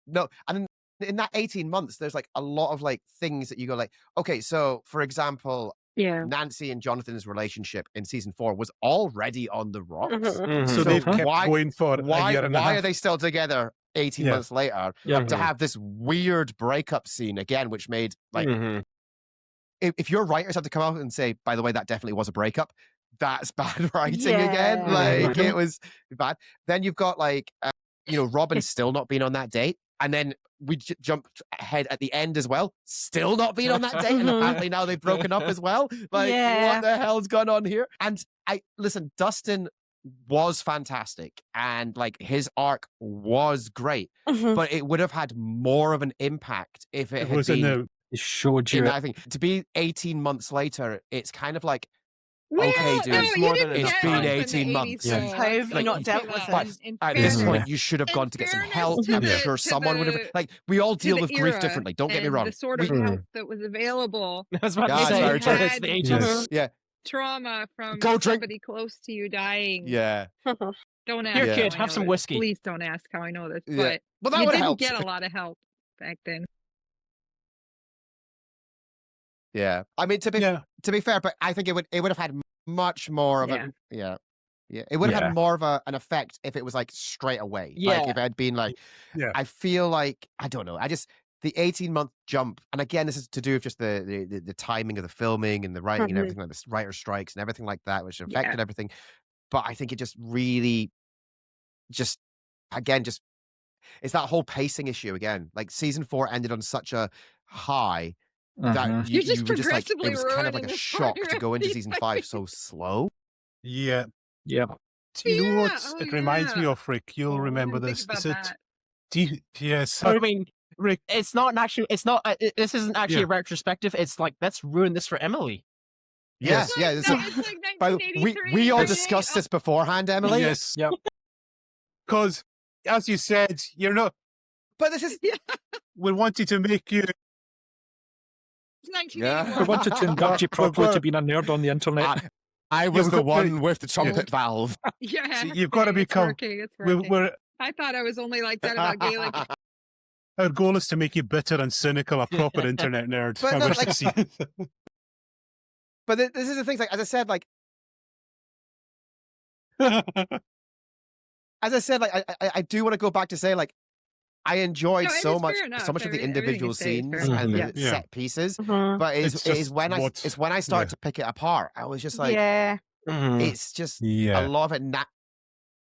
no. And in that 18 months, there's like a lot of like things that you go like, okay, so for example, Yeah. Nancy and Jonathan's relationship in season 4 was already on the rocks. Mhm. Mm-hmm. So So they've kept why- going for a Why, year and a why are half. they still together 18 Yeah. months later Yep. to have this weird breakup scene again, which made like, Mm-hmm. if your writers had to come out and say, by the way, that definitely was a breakup, that's bad writing again. Yeah. Like, it was bad. Then you've got like, you know, Robin still not being on that date. And then we jumped ahead at the end as well, still not being on that date. And Mhm. apparently now they've broken up as well. Like, Yeah. what the hell's gone on here? And listen, Dustin was fantastic. And like his arc was great, Mhm. but it would have had more of an impact if it It had was in been the They showed in you it. that thing. To be 18 months later, it's kind of like, Well, Okay, dude, no, it's you more didn't than it's get been us in the 18 80s, months. so Yeah. How have you let's not say dealt with that. it? In at this fairness- point, you should have in gone to get some fairness help. to I'm the- sure to someone would have. the- Like, we all to deal the with grief era differently. Don't get me and wrong. The sort of We- help that was available. I was about Yeah, to say, sorry, sorry. it's the ages. Yes. Yeah, Trauma from Go drink- somebody close to you dying. yeah, Don't ask. Here, Yeah. how kid, I have know some this. whiskey. Please don't ask how I know this. Yeah. But Well, that you would didn't help. get a lot of help back then. Yeah, I mean to be fair, but I think it would have had much more of a yeah. It would have Yeah. had more of an effect if it was like straight away. Like Yeah. if it had been like, Yeah. I feel like I don't know. I just the 18-month jump, and again, this is to do with just the timing of the filming and the writing and Mhm. everything like the writer strikes and everything like that, which affected everything. But I think it just really, just again, just it's that whole pacing issue again. Like season 4 ended on such a high that Mhm. you You're just were just like it progressively was kind of like ruining a the shock to go into story. season 5 so slow. Yeah. Yep. Do you know Yeah, what it reminds me yeah. of, Rick? You'll Oh, I remember didn't think this. Is about it? that. Do you, yes. I mean, Rick. it's not an actual. It's not. This isn't actually Yeah. a retrospective. It's like let's ruin this for Emily. Yeah, Yes. yeah. It's So, like, it's like by the we all 1983. discussed this beforehand, Emily. Yes. Yep. Because, as you said, you're not. But this is We wanted to make you. It's 1981. We wanted to induct you properly to being a nerd on the internet. I was we've the got- one with the trumpet valve. Yeah. So you've got to it's become. working, it's We're, working. we're, I thought I was only like that about Gaelic. our goal is to make you bitter and cynical, a proper internet nerd. But I no, wish to like- see. But this is the thing. Like as I said, like I do want to go back to say like I enjoyed No, it so is much, fair enough. so much of the Everything you individual say is scenes fair and the enough. Yeah. set pieces. Mhm. But It's it's just when what- it's when I started yeah. to pick it apart. I was just like, yeah. it's just a Yeah. lot of it.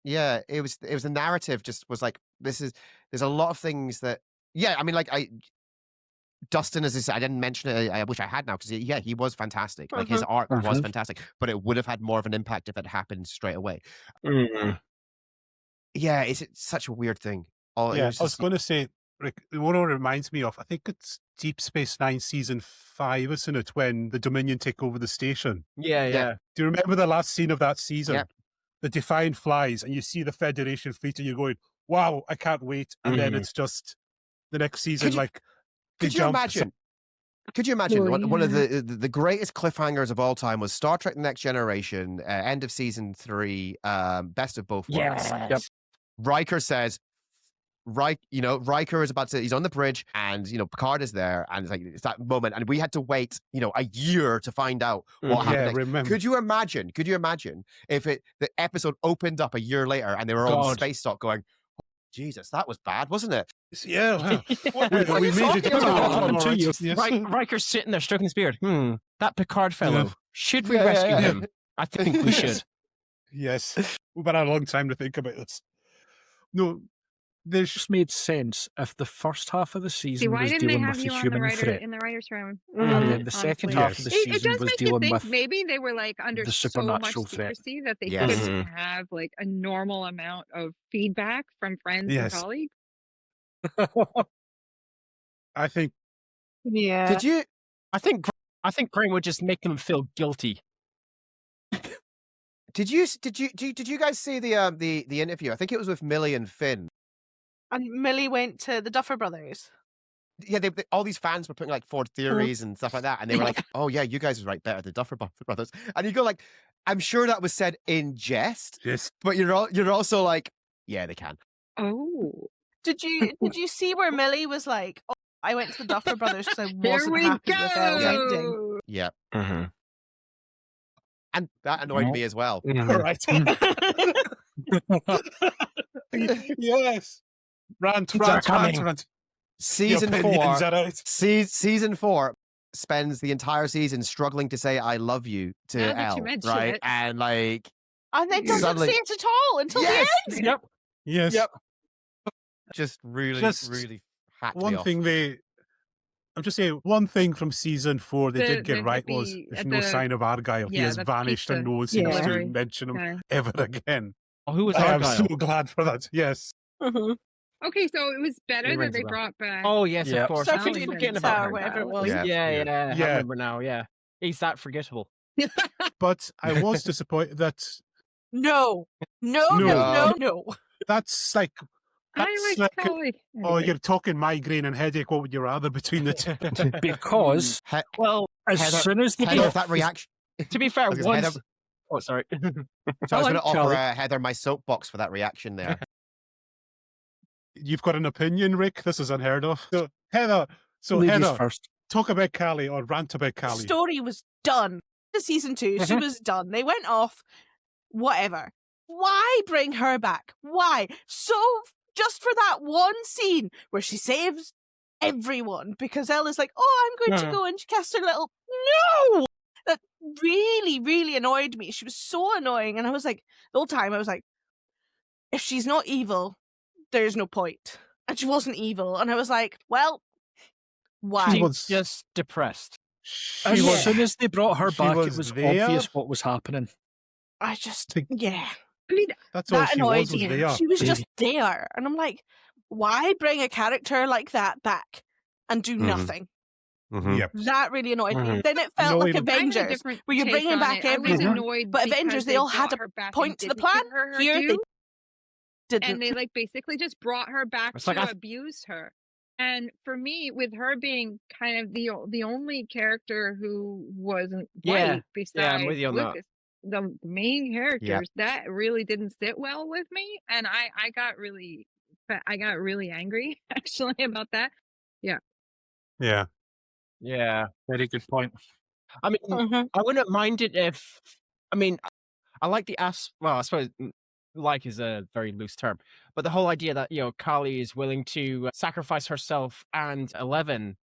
Yeah, it was the narrative. Just was like there's a lot of things that I mean like Dustin, as I said, I didn't mention it. I wish I had now because he was fantastic. Like his arc was Mhm. fantastic, but it would have had more of an impact if it happened straight away. Mm-hmm. Yeah, it's such a weird thing. Oh, Yeah, it was I was just, going to say, Rick, what it reminds me of, I think it's Deep Space Nine season 5, isn't it? When the Dominion take over the station. Yeah, yeah. Do you remember the last scene of that season? Yep. The Defiant flies, and you see the Federation fleet, and you're going, wow, I can't wait. And then it's just the next season, Could you imagine? Could you imagine one of the greatest cliffhangers of all time was Star Trek: The Next Generation, end of season 3, best of both worlds. Yes. Yep. Riker says, Riker is about to, he's on the bridge and, Picard is there and it's that moment and we had to wait, a year to find out what happened next. Remember. Could you imagine if the episode opened up a year later and they were all in space dock going, Jesus, that was bad, wasn't it? Yeah. we made it. Yes. Riker's sitting there stroking his beard. That Picard fellow. Should we rescue him? I think we should. Yes. We've had a long time to think about this. No, this just made sense if the first half of the season why was didn't they dealing have with you the on human threat. in the writer's room? And then the second half of the season it does was make you dealing think with maybe they were under the so much supernatural threat. secrecy that they Yes. couldn't have a normal amount of feedback from friends and colleagues. I think. Yeah. I think Graham would just make them feel guilty. Did you guys see the interview? I think it was with Millie and Finn. And Millie went to the Duffer Brothers. Yeah, all these fans were putting forward theories and stuff like that, and they were like, "Oh yeah, you guys would write better the Duffer Brothers." And you go I'm sure that was said in jest, yes, but you're also yeah, they can. Oh, did you see where Millie was like, "Oh, I went to the Duffer Brothers because I wasn't happy with Elle's ending." Yeah. Mm-hmm. And that annoyed me as well. Right. Yes. Rant. Season 4 spends the entire season struggling to say "I love you" to Elle, right? And and they doesn't say it at all until the end. Yep. Yes. Yep. Just really hacked me off. I'm just saying, one thing from season 4 they did get right was there's no sign of Argyle. He has vanished and no one seems to mention him ever again. Oh, who was I Argyle? am so glad for that. Yes. Okay, so it was better that they brought back. Oh yes, of course. I Something keep forgetting about or her. whatever it was. Yeah. I remember now. Yeah, he's that forgettable. But I was disappointed that. No. That's oh, you're talking migraine and headache. What would you rather between the two? Because as soon as they Heather, that reaction. To be fair, once. Oh, sorry. So I was going to offer Heather my soapbox for that reaction there. You've got an opinion, Rick? This is unheard of. So, Heather, first. Talk about Callie or rant about Callie. The story was done. The season 2, she was done. They went off. Whatever. Why bring her back? Why? So just for that one scene where she saves everyone because Ella's like, "Oh, I'm going to go," and she casts her little. No, that really, really annoyed me. She was so annoying, and I was like, the whole time I was like, if she's not evil, there's no point. And she wasn't evil, and I was like, well, why? She was just depressed. As soon as they brought her back, it was obvious what was happening. I just, I mean, that's all that she annoyed was me. there. She was just there, and I'm like, why bring a character like that back and do nothing? Yep. That really annoyed me. Then it felt like Avengers, where you're bringing back everyone. But Avengers, they all had a point to the plan. Here, they didn't. And they basically just brought her back to abuse her. And for me, with her being kind of the only character who wasn't white besides Lucas, the main characters, that really didn't sit well with me, and I got really angry actually about that. Yeah. Very good point. I mean, I wouldn't mind it if. I mean, I like the well, I suppose like is a very loose term, but the whole idea that Callie is willing to sacrifice herself and 11,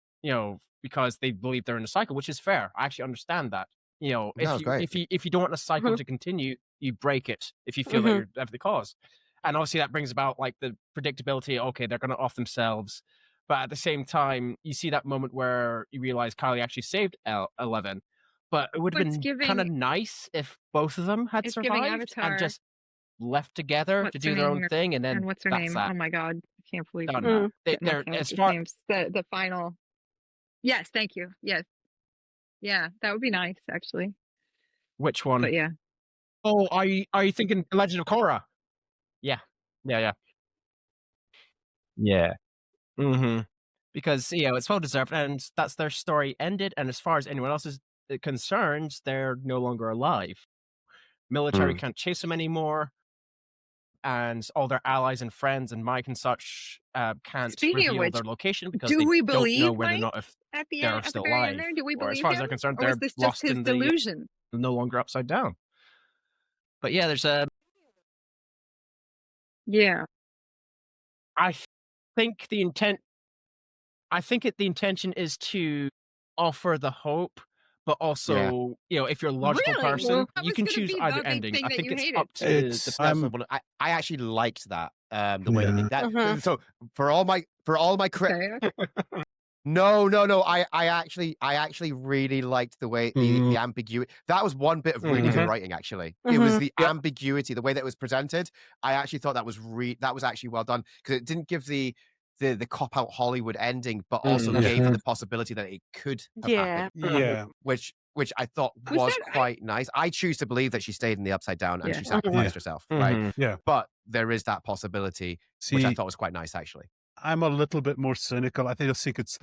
because they believe they're in a cycle, which is fair. I actually understand that. If you don't want a cycle to continue, you break it if you feel that you're of the cause. And obviously that brings about the predictability. Okay, they're going to off themselves, but at the same time, you see that moment where you realize Callie actually saved 11. But it would have been kind of nice if both of them had survived and just left together to do their own thing. And then what's her name? That. Oh my God, I can't believe they're as far the final. Yes, thank you. Yes. Yeah, that would be nice, actually. Which one? But yeah. Oh, are you thinking Legend of Korra? Yeah. Yeah. Because it's well deserved, and that's their story ended. And as far as anyone else is concerned, they're no longer alive. Military can't chase them anymore, and all their allies and friends and Mike and such can't Speaking of reveal which, their location because do they we don't know believe whether or Mike not if at the they're end, at the still very alive. end there? Do we Or as believe far as him? they're concerned, Or was they're this just lost his in the delusion? no longer upside down. But yeah, there's a. Yeah. I think the intent. I think the intention is to offer the hope, but also, if you're a logical Really? person, Well, that you was can gonna choose be either the big ending. thing I that think you it's hated. up to the It's, person. I actually liked that the way they did that. So for all my Okay. No. I actually really liked the way the ambiguity. That was one bit of really good writing. Actually, it was the ambiguity, the way that it was presented. I actually thought that was actually well done, because it didn't give the cop out Hollywood ending, but also gave you the possibility that it could have happened. Yeah. Which I thought Was was that- quite nice. I choose to believe that she stayed in the upside down and Yeah. she sacrificed herself, right? Yeah. But there is that possibility, See, which I thought was quite nice, actually. I'm a little bit more cynical. I think it's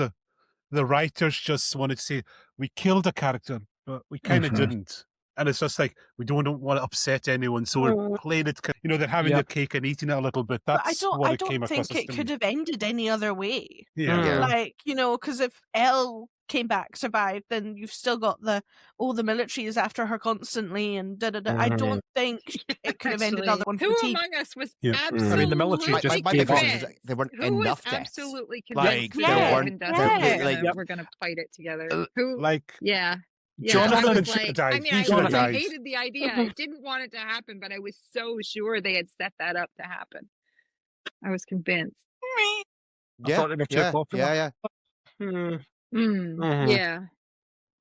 the writers just wanted to say, we killed a character, but we kind of didn't. And it's just like, we don't want to upset anyone, so we're playing it, they're having their cake and eating it a little bit. But That's I what it came don't across think as it to could me. have ended any other way. Yeah. Like, because if Elle came back, survived, then you've still got the military is after her constantly and da-da-da. I don't think it could have ended Actually, other one who fatigue. among us was Yeah. absolutely I mean, the military just my gave up. difference is there weren't Who was enough deaths. absolutely Like, convinced there that weren't- David and there- Dustin like- we're gonna fight it together? Who? Like, Yeah. Jonathan I was should have like, died. I mean, He I should have wasn't- I died. hated the idea. I didn't want it to happen, but I was so sure they had set that up to happen. I was convinced. I thought they were too popular. Yeah.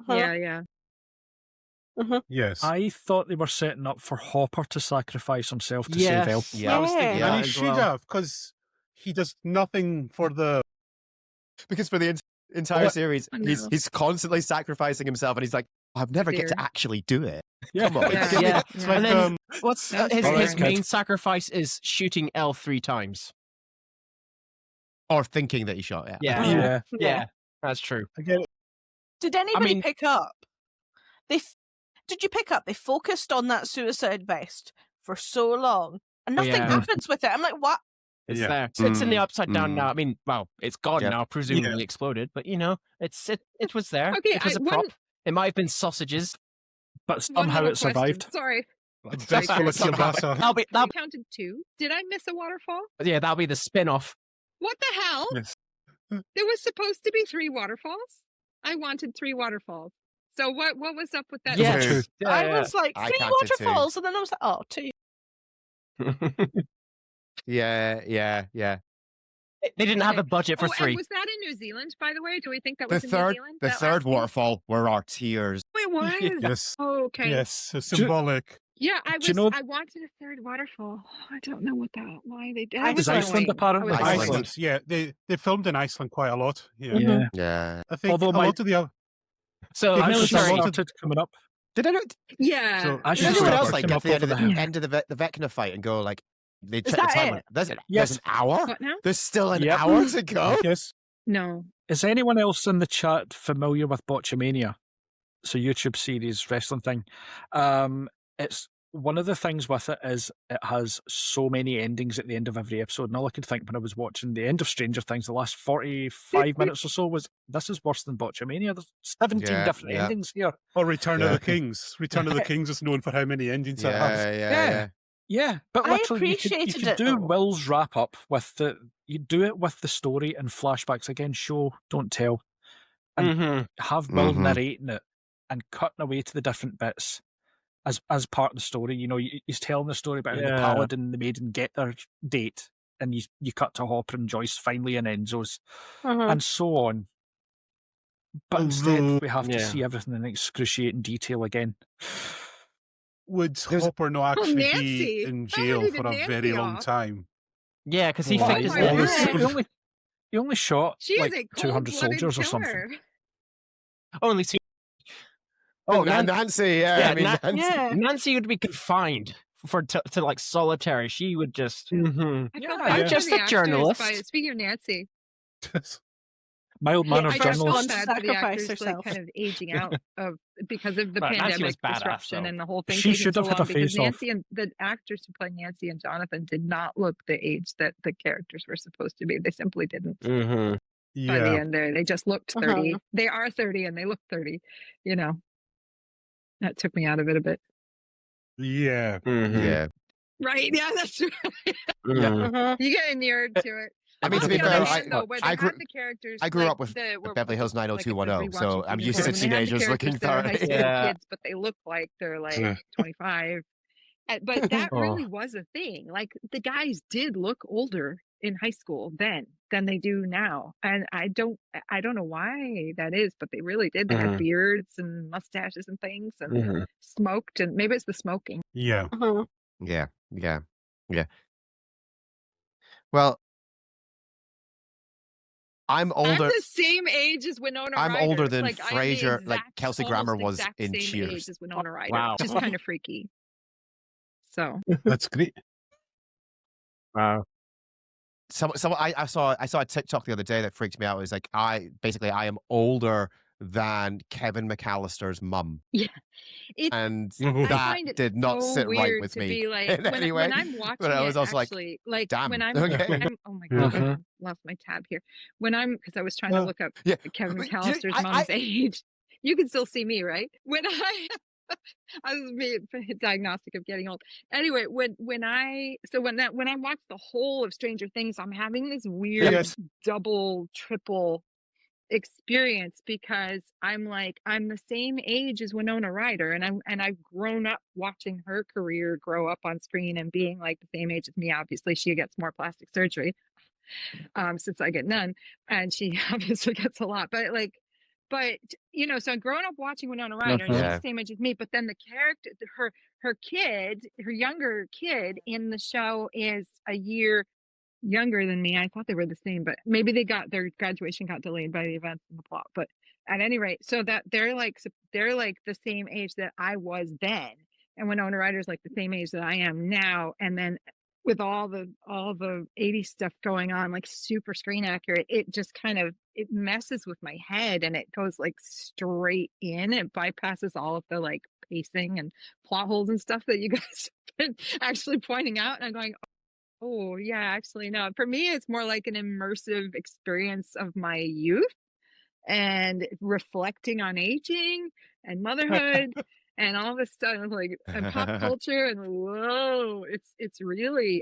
Yeah. Yeah. yes. I thought they were setting up for Hopper to sacrifice himself to save Elle. Yeah. I was thinking Yeah. that And he as should well. have, because he does nothing for the... Because for the entire series, I know. he's constantly sacrificing himself, and he's like, I've never get Dear. to actually do it. Yeah. Come on. Yeah. Yeah. It's Yeah. like, And then what's That was his alright. main sacrifice is shooting Elle 3 times. Or thinking that he shot it. Yeah, that's true. again, Did anybody mean- pick up? Did you pick up? They focused on that suicide vest for so long, and nothing Yeah. happens with it. I'm like, what? It's Yeah. there. So it's in the upside down Mm. now. I mean, well, it's gone Yeah. now, presumably exploded. But it was there. Okay, it was a prop. It might have been sausages. But One somehow little it survived. question. Sorry. a vessel of Somehow. kielbasa. I counted 2. Did I miss a waterfall? That'll be the spin-off. What the hell? Yes. There was supposed to be 3 waterfalls. I wanted 3 waterfalls. So what was up with that? Yes. story? Two. I was like, I 3 counted 2. waterfalls, and then I was like, oh, 2. Yeah. They didn't have a Okay. budget for 3. And was that in New Zealand, by the way? Do we think that The was in third New Zealand? the that third last scene? waterfall were our tears. It was. Yes. Oh, okay. Yes. It's symbolic. Yeah, Do you know- I wanted a 3rd waterfall. I don't know why they did. I I It was was was Iceland, annoyed. apparently. I was Iceland. annoyed. Iceland. Yeah, they filmed in Iceland quite a lot. Yeah. Yeah. Yeah. I think Although a my- lot of the other... So They Actually, military. started coming up. Did Yeah. So- I Did should anyone start else like working get up to the end of over the the- end of the Vecna fight and go like they check the that time? it? There's Yes. an hour. What now? There's still an Yep. hour to go. Yes. No. Is anyone else in the chat familiar with Botchamania? It's a YouTube series wrestling thing. It's one of the things with it is it has so many endings at the end of every episode. And all I could think when I was watching the end of Stranger Things, the last 45 minutes or so was, this is worse than Botchamania. There's 17 Yeah, different yeah. endings here. Or Return of Yeah. the Kings. Return of the Kings is known for how many endings it has. Yeah. Yeah, but I literally you appreciated could it, do though. Will's wrap up with you do it with the story and flashbacks again, show, don't tell. And have Will Mhm. narrating it and cutting away to the different bits as part of the story. You know, he's telling the story about how the Yeah. Paladin and the Maiden get their date, and you cut to Hopper and Joyce finally in Enzo's, and so on. But instead, we have to Yeah. see everything in excruciating detail again. Would There's- Hopper not actually Nancy. be in How jail did for a Nancy very long off? time? Yeah, because he Why? faked his my death. God. He only shot She like is a 200 cold-blooded soldiers or killer. something. Only 2. Oh, Nan- Nancy. Yeah, I mean, Nan- Nancy. Yeah. Nancy would be confined to like solitary. She would just. I felt bad I'm for just the a actors journalist. Speaking of Nancy, Mild mannered I just journalist. felt bad for the Sacrifice actors, like herself. kind of aging out of because of the Right, Nancy was pandemic badass, disruption though. and the whole thing She taking should so have had long. a Because face-off. Nancy and the actors who play Nancy and Jonathan did not look the age that the characters were supposed to be. They simply didn't. Mm-hmm. By the Yeah. end, there they just looked 30. They are 30 and they look 30. You know, that took me out of it a bit. Yeah. Mm-hmm. Yeah. Right? Yeah, that's right. Mm-hmm. You get inured to it. I mean, to On be the fair, other hand, though, where they I grew, had the characters, I grew like up with were Beverly Hills like it's a 90210, so rewatching I'm TV used to for them, and they had the teenagers looking characters that are high 30. school Yeah. kids, but they look like they're like Yeah. 25. But that really was a thing. Like the guys did look older in high school then than they do now, and I don't know why that is, but they really did. They had beards and mustaches and things, and smoked, and maybe it's the smoking. Yeah. Yeah, yeah, yeah. Well, I'm I'm older. the same age as Winona I'm Ryder. older than like, I am the Frasier, like exact- Kelsey almost Grammer was exact in same Cheers. age as Winona Ryder. Wow. Just kind of freaky. So That's great. Wow. I saw a TikTok the other day that freaked me out. It was like I am older than Kevin McAllister's mum. yeah, it's And I that find it did not so sit right weird with to me be like in when, any way. when I'm watching But I was it, also actually, like damn, when I'm, okay. oh my god, Mhm. I lost my tab here. When I'm because I was trying to look up Yeah. Kevin But McAllister's I- mom's age. You can still see me, right? When I was being diagnostic of getting old. Anyway, when I watch the whole of Stranger Things, I'm having this weird Yes. double, triple experience because I'm the same age as Winona Ryder, and I've grown up watching her career grow up on screen and being like the same age as me. Obviously, she gets more plastic surgery since I get none, and she obviously gets a lot. But you know, so I've grown up watching Winona Ryder, and she's Yeah. the same age as me. But then the character, her kid, her younger kid in the show is a year younger than me. I thought they were the same, but maybe their graduation got delayed by the events in the plot. But at any rate, so that they're like the same age that I was then, and Winona Ryder's like the same age that I am now. And then with all the 80s stuff going on, like super screen accurate, it just kind of it messes with my head, and it goes like straight in. It bypasses all of the like pacing and plot holes and stuff that you guys have been actually pointing out, and I'm going, oh, yeah, actually, no. For me, it's more like an immersive experience of my youth and reflecting on aging and motherhood and all this stuff, like and pop culture. And whoa, it's really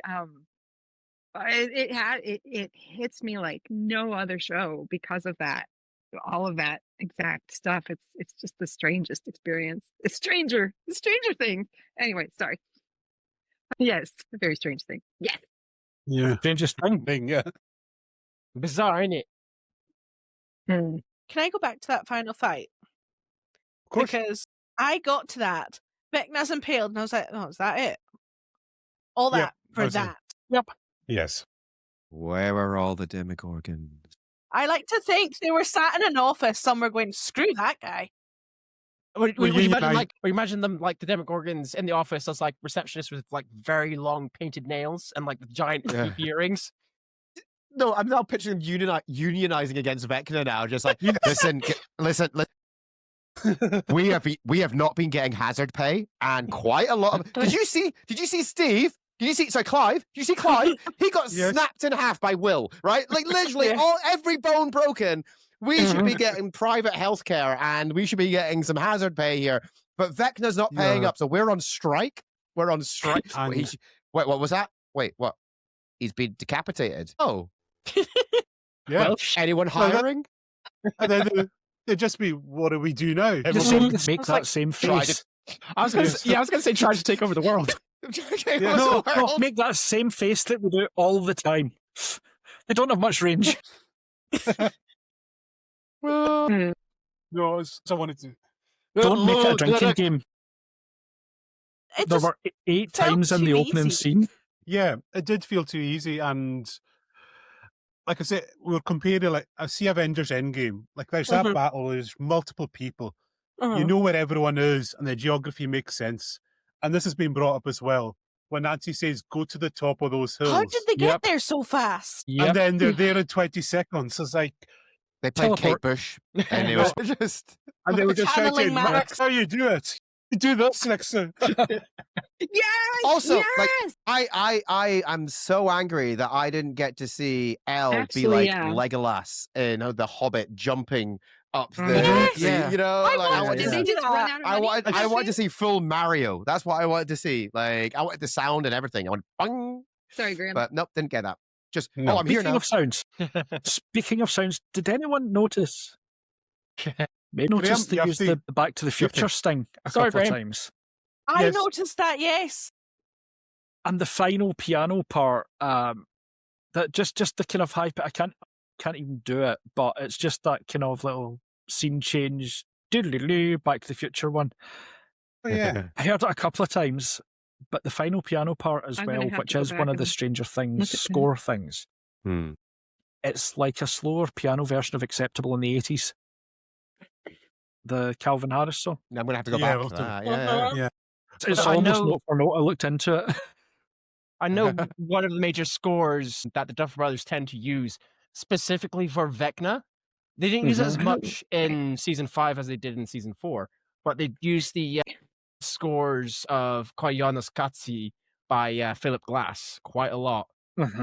it hits me like no other show because of that. All of that exact stuff. It's just the strangest experience. It's stranger things. Anyway, sorry. Yes, a very strange thing. Yes. Yeah. Strangest thing. Yeah. Bizarre, isn't it? Can I go back to that final fight? Of course. Because I got to that. Vecna's impaled, and I was like, oh, is that it? All that Yep, for that was it. that. Yep. Yes. Where are all the Demogorgons? I like to think they were sat in an office somewhere going, screw that guy. Would Well, you you imagine know- or imagine them like the Demogorgons in the office as like receptionists with like very long painted nails and like the giant Yeah. earrings? No, I'm now picturing unionizing against Vecna now. Just like, listen. We have not been getting hazard pay, and quite a lot of. Did you see Steve? Clive? Did you see Clive? He got Yes. snapped in half by Will, right? Like literally, Yeah. every bone broken. We should be getting private healthcare, and we should be getting some hazard pay here. But Vecna's not paying Yeah. up, so we're on strike. We're on strike. And- Wait, what was that? Wait, what? He's been decapitated. Oh, Yeah. well, anyone Well, that- hiring? And then they'd just be, what do we do now? Just Everyone- make that same try face. I was gonna say try to take over the world. Okay, Yeah. what's the No, world? make that same face that we do all the time. They don't have much range. No, I wanted to. Don't make it a drinking game. It There just were 8 felt times in the too opening easy. scene. Yeah, it did feel too easy, and like I said, we were comparing. Like I see Avengers Endgame. Like there's that Mhm. battle. There's multiple people. You Mhm. know where everyone is, and the geography makes sense. And this has been brought up as well. when Nancy says, go to the top of those hills. How did they get there so fast? And then they're there in 20 seconds. It's like... They played Kate Bush, and they were just... And they were just Channeling shouting, Max. Max, how you do it? You do this next time. Yes. Also, yes! like, I'm so angry that I didn't get to see Elle Actually, be like yeah. Legolas in The Hobbit jumping up the, Yes. you know, I like, wanted Did they just run out of money? I wanted to see full Mario. That's what I wanted to see. Like, I wanted the sound and everything. I went bang, Sorry, Graham. but nope, didn't get that. Just No. I'm here Speaking now. of sounds, speaking of sounds, did anyone notice? Maybe notice they you have used to- the Back to the Future sting a Sorry, couple of Graham. times, I Yes. noticed that, yes. and the final piano part. That just the kind of hype. I can't even do it, but it's just that kind of little scene change. Doodle-doo, Back to the Future one. Oh, yeah. I heard it a couple of times, but the final piano part as I'm gonna well, have which to go is back one of the and Stranger look Things at score things. Hmm. It's like a slower piano version of Acceptable in the 80s. The Calvin Harris song. I'm gonna have to go Yeah, back we'll to do- that. Uh-huh. Yeah. It's I almost know- note for note. I looked into it. I know one of the major scores that the Duffer Brothers tend to use specifically for Vecna. They didn't use it as much in season 5 as they did in season 4, but they used the scores of Koyanos Katsi by Philip Glass quite a lot,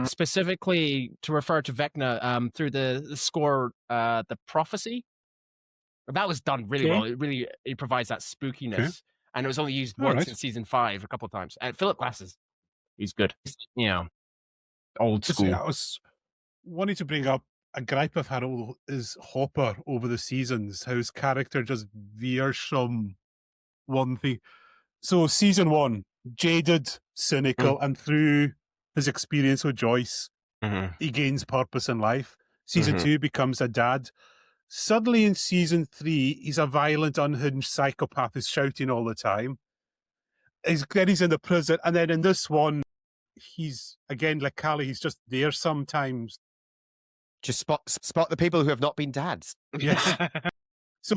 specifically to refer to Vecna through the score, The Prophecy. That was done really Okay. well. It provides that spookiness, and it was only used All once right. in season 5 a couple of times. And Philip Glass he's good. You know, old Just, school. I was wanting to bring up a gripe I've had is Hopper over the seasons, how his character just veers from one thing. So season 1, jaded, cynical, and through his experience with Joyce, he gains purpose in life. Season 2 becomes a dad. Suddenly in season 3, he's a violent, unhinged psychopath who's shouting all the time. Then he's in the prison, and then in this one, he's again like Callie. He's just there sometimes. Just spot the people who have not been dads. Yes. so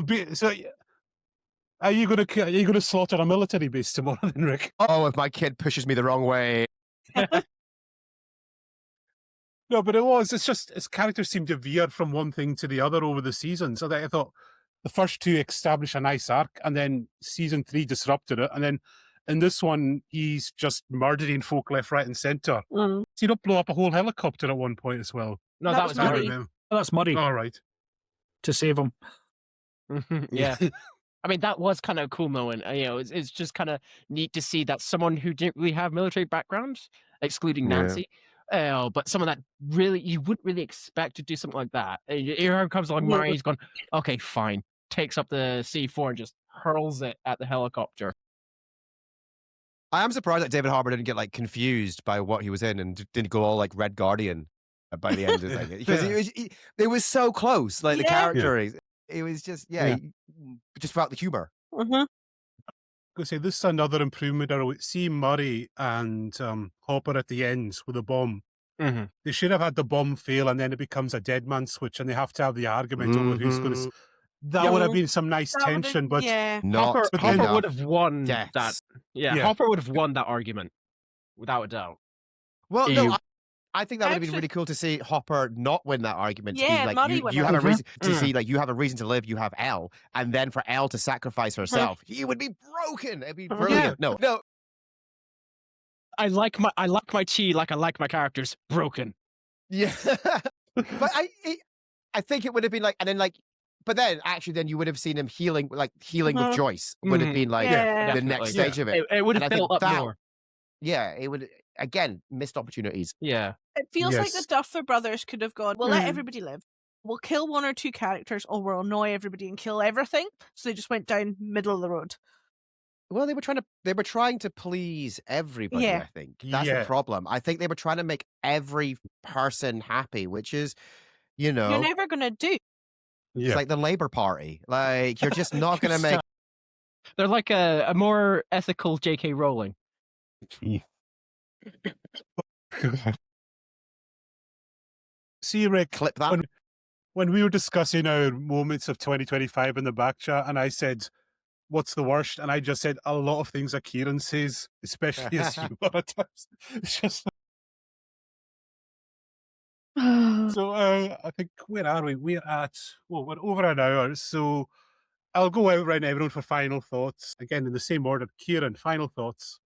are you gonna slaughter a military base tomorrow, then, Rick? Oh, if my kid pushes me the wrong way. No, but it's just his characters seem to veer from one thing to the other over the season. So that I thought the first 2 establish a nice arc, and then season 3 disrupted it, and then in this one he's just murdering folk left, right, and centre. Mm. So you don't blow up a whole helicopter at one point as well. No, That that was was Murray. Murray. That's Murray All right. to save him. Yeah. I mean, that was kind of a cool moment. You know, it's just kind of neat to see that someone who didn't really have military background, excluding Yeah. Nancy, but someone that really you wouldn't really expect to do something like that. And here comes along Murray. He's going, okay, fine. Takes up the C4 and just hurls it at the helicopter. I am surprised that David Harbour didn't get like confused by what he was in and didn't go all like Red Guardian by the end of it, because it was so close. Like the Yeah. character, it was just just felt the humor. Mhm. Go say this is another improvement. See Murray and Hopper at the ends with a bomb. They should have had the bomb fail, and then it becomes a dead man switch, and they have to have the argument over who's going to. That Yeah, would have well, been some nice That would've- tension, but yeah. Not Hopper enough would have won that. deaths. Yeah, Yeah. Hopper would have won that argument without a doubt. Well, You- no, I think that would have been Actually- really cool to see Hopper not win that argument. To Yeah, be like, Murray win you it. have a reason to see, like, you have a reason to live. You have Elle, and then for Elle to sacrifice herself, he would be broken. It'd be brilliant. No, I like my tea like I like my characters broken. yeah, but I think it would have been like, and then like, but then actually, then you would have seen him healing with Joyce. Would have been like Yeah. the next Definitely. stage of it. It would And I have think built up that- more. Yeah, it would again missed opportunities. Yeah. It feels like the Yes. Duffer Brothers could have gone, we'll let everybody live. We'll kill 1 or 2 characters, or we'll annoy everybody and kill everything. So they just went down middle of the road. Well, they were trying to please everybody. Yeah. I think that's Yeah. the problem. I think they were trying to make every person happy, which is, You're never going to do. it's like the Labour Party. Like you're just not going to make. They're like a more ethical J.K. Rowling. See, Rick, Clip that. when we were discussing our moments of 2025 in the back chat, and I said what's the worst? And I just said a lot of things that Kieran says, especially his humor at times. It's just so. I think where are we? We're at we're over an hour. So I'll go out around everyone for final thoughts again in the same order. Kieran, final thoughts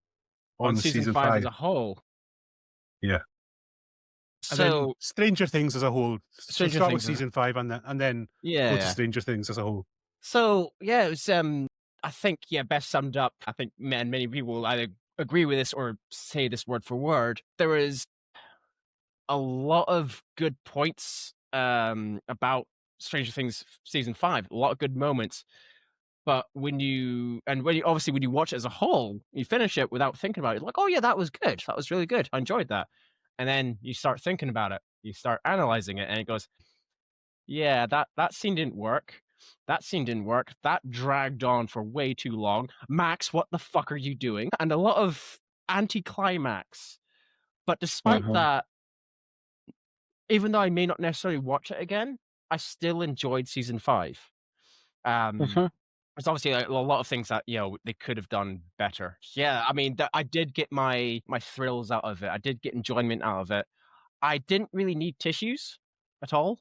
on season 5 as a whole. Yeah. And So then Stranger Things as a whole. So start with Things season 5 and then go to Stranger Things as a whole. So yeah, it was I think best summed up. I think many people will either agree with this or say this word for word. There was a lot of good points about Stranger Things season 5. A lot of good moments. But when you watch it as a whole, you finish it without thinking about it. Like, oh yeah, that was good. That was really good. I enjoyed that. And then you start thinking about it. You start analyzing it, and it goes, yeah, that scene didn't work. That scene didn't work. That dragged on for way too long. Max, what the fuck are you doing? And a lot of anticlimax. But despite that, even though I may not necessarily watch it again, I still enjoyed season 5. There's obviously a lot of things that they could have done better. Yeah, I mean, I did get my thrills out of it. I did get enjoyment out of it. I didn't really need tissues at all.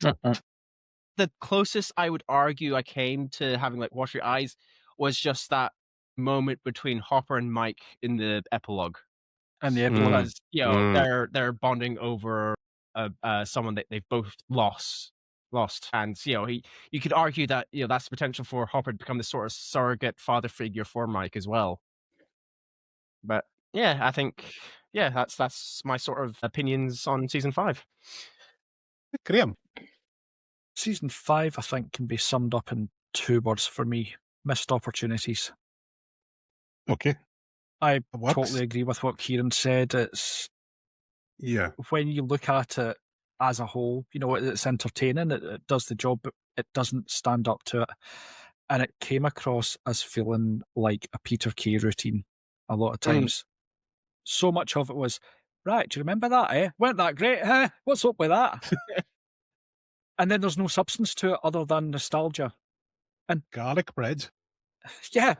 The closest I would argue I came to having like wash your eyes was just that moment between Hopper and Mike in the epilogue. And the epilogue, because they're bonding over someone that they've both lost, and you could argue that that's the potential for Hopper to become this sort of surrogate father figure for Mike as well. But yeah, I think that's my sort of opinions on season 5. Graham. Season 5, I think, can be summed up in 2 words for me: missed opportunities. Okay. I totally agree with what Kieran said. It's when you look at it as a whole, it's entertaining, it does the job, but it doesn't stand up to it. And it came across as feeling like a Peter Kay routine a lot of times. So much of it was, right, do you remember that, eh? Weren't that great, huh? What's up with that? And then there's no substance to it other than nostalgia. And garlic bread. Yeah.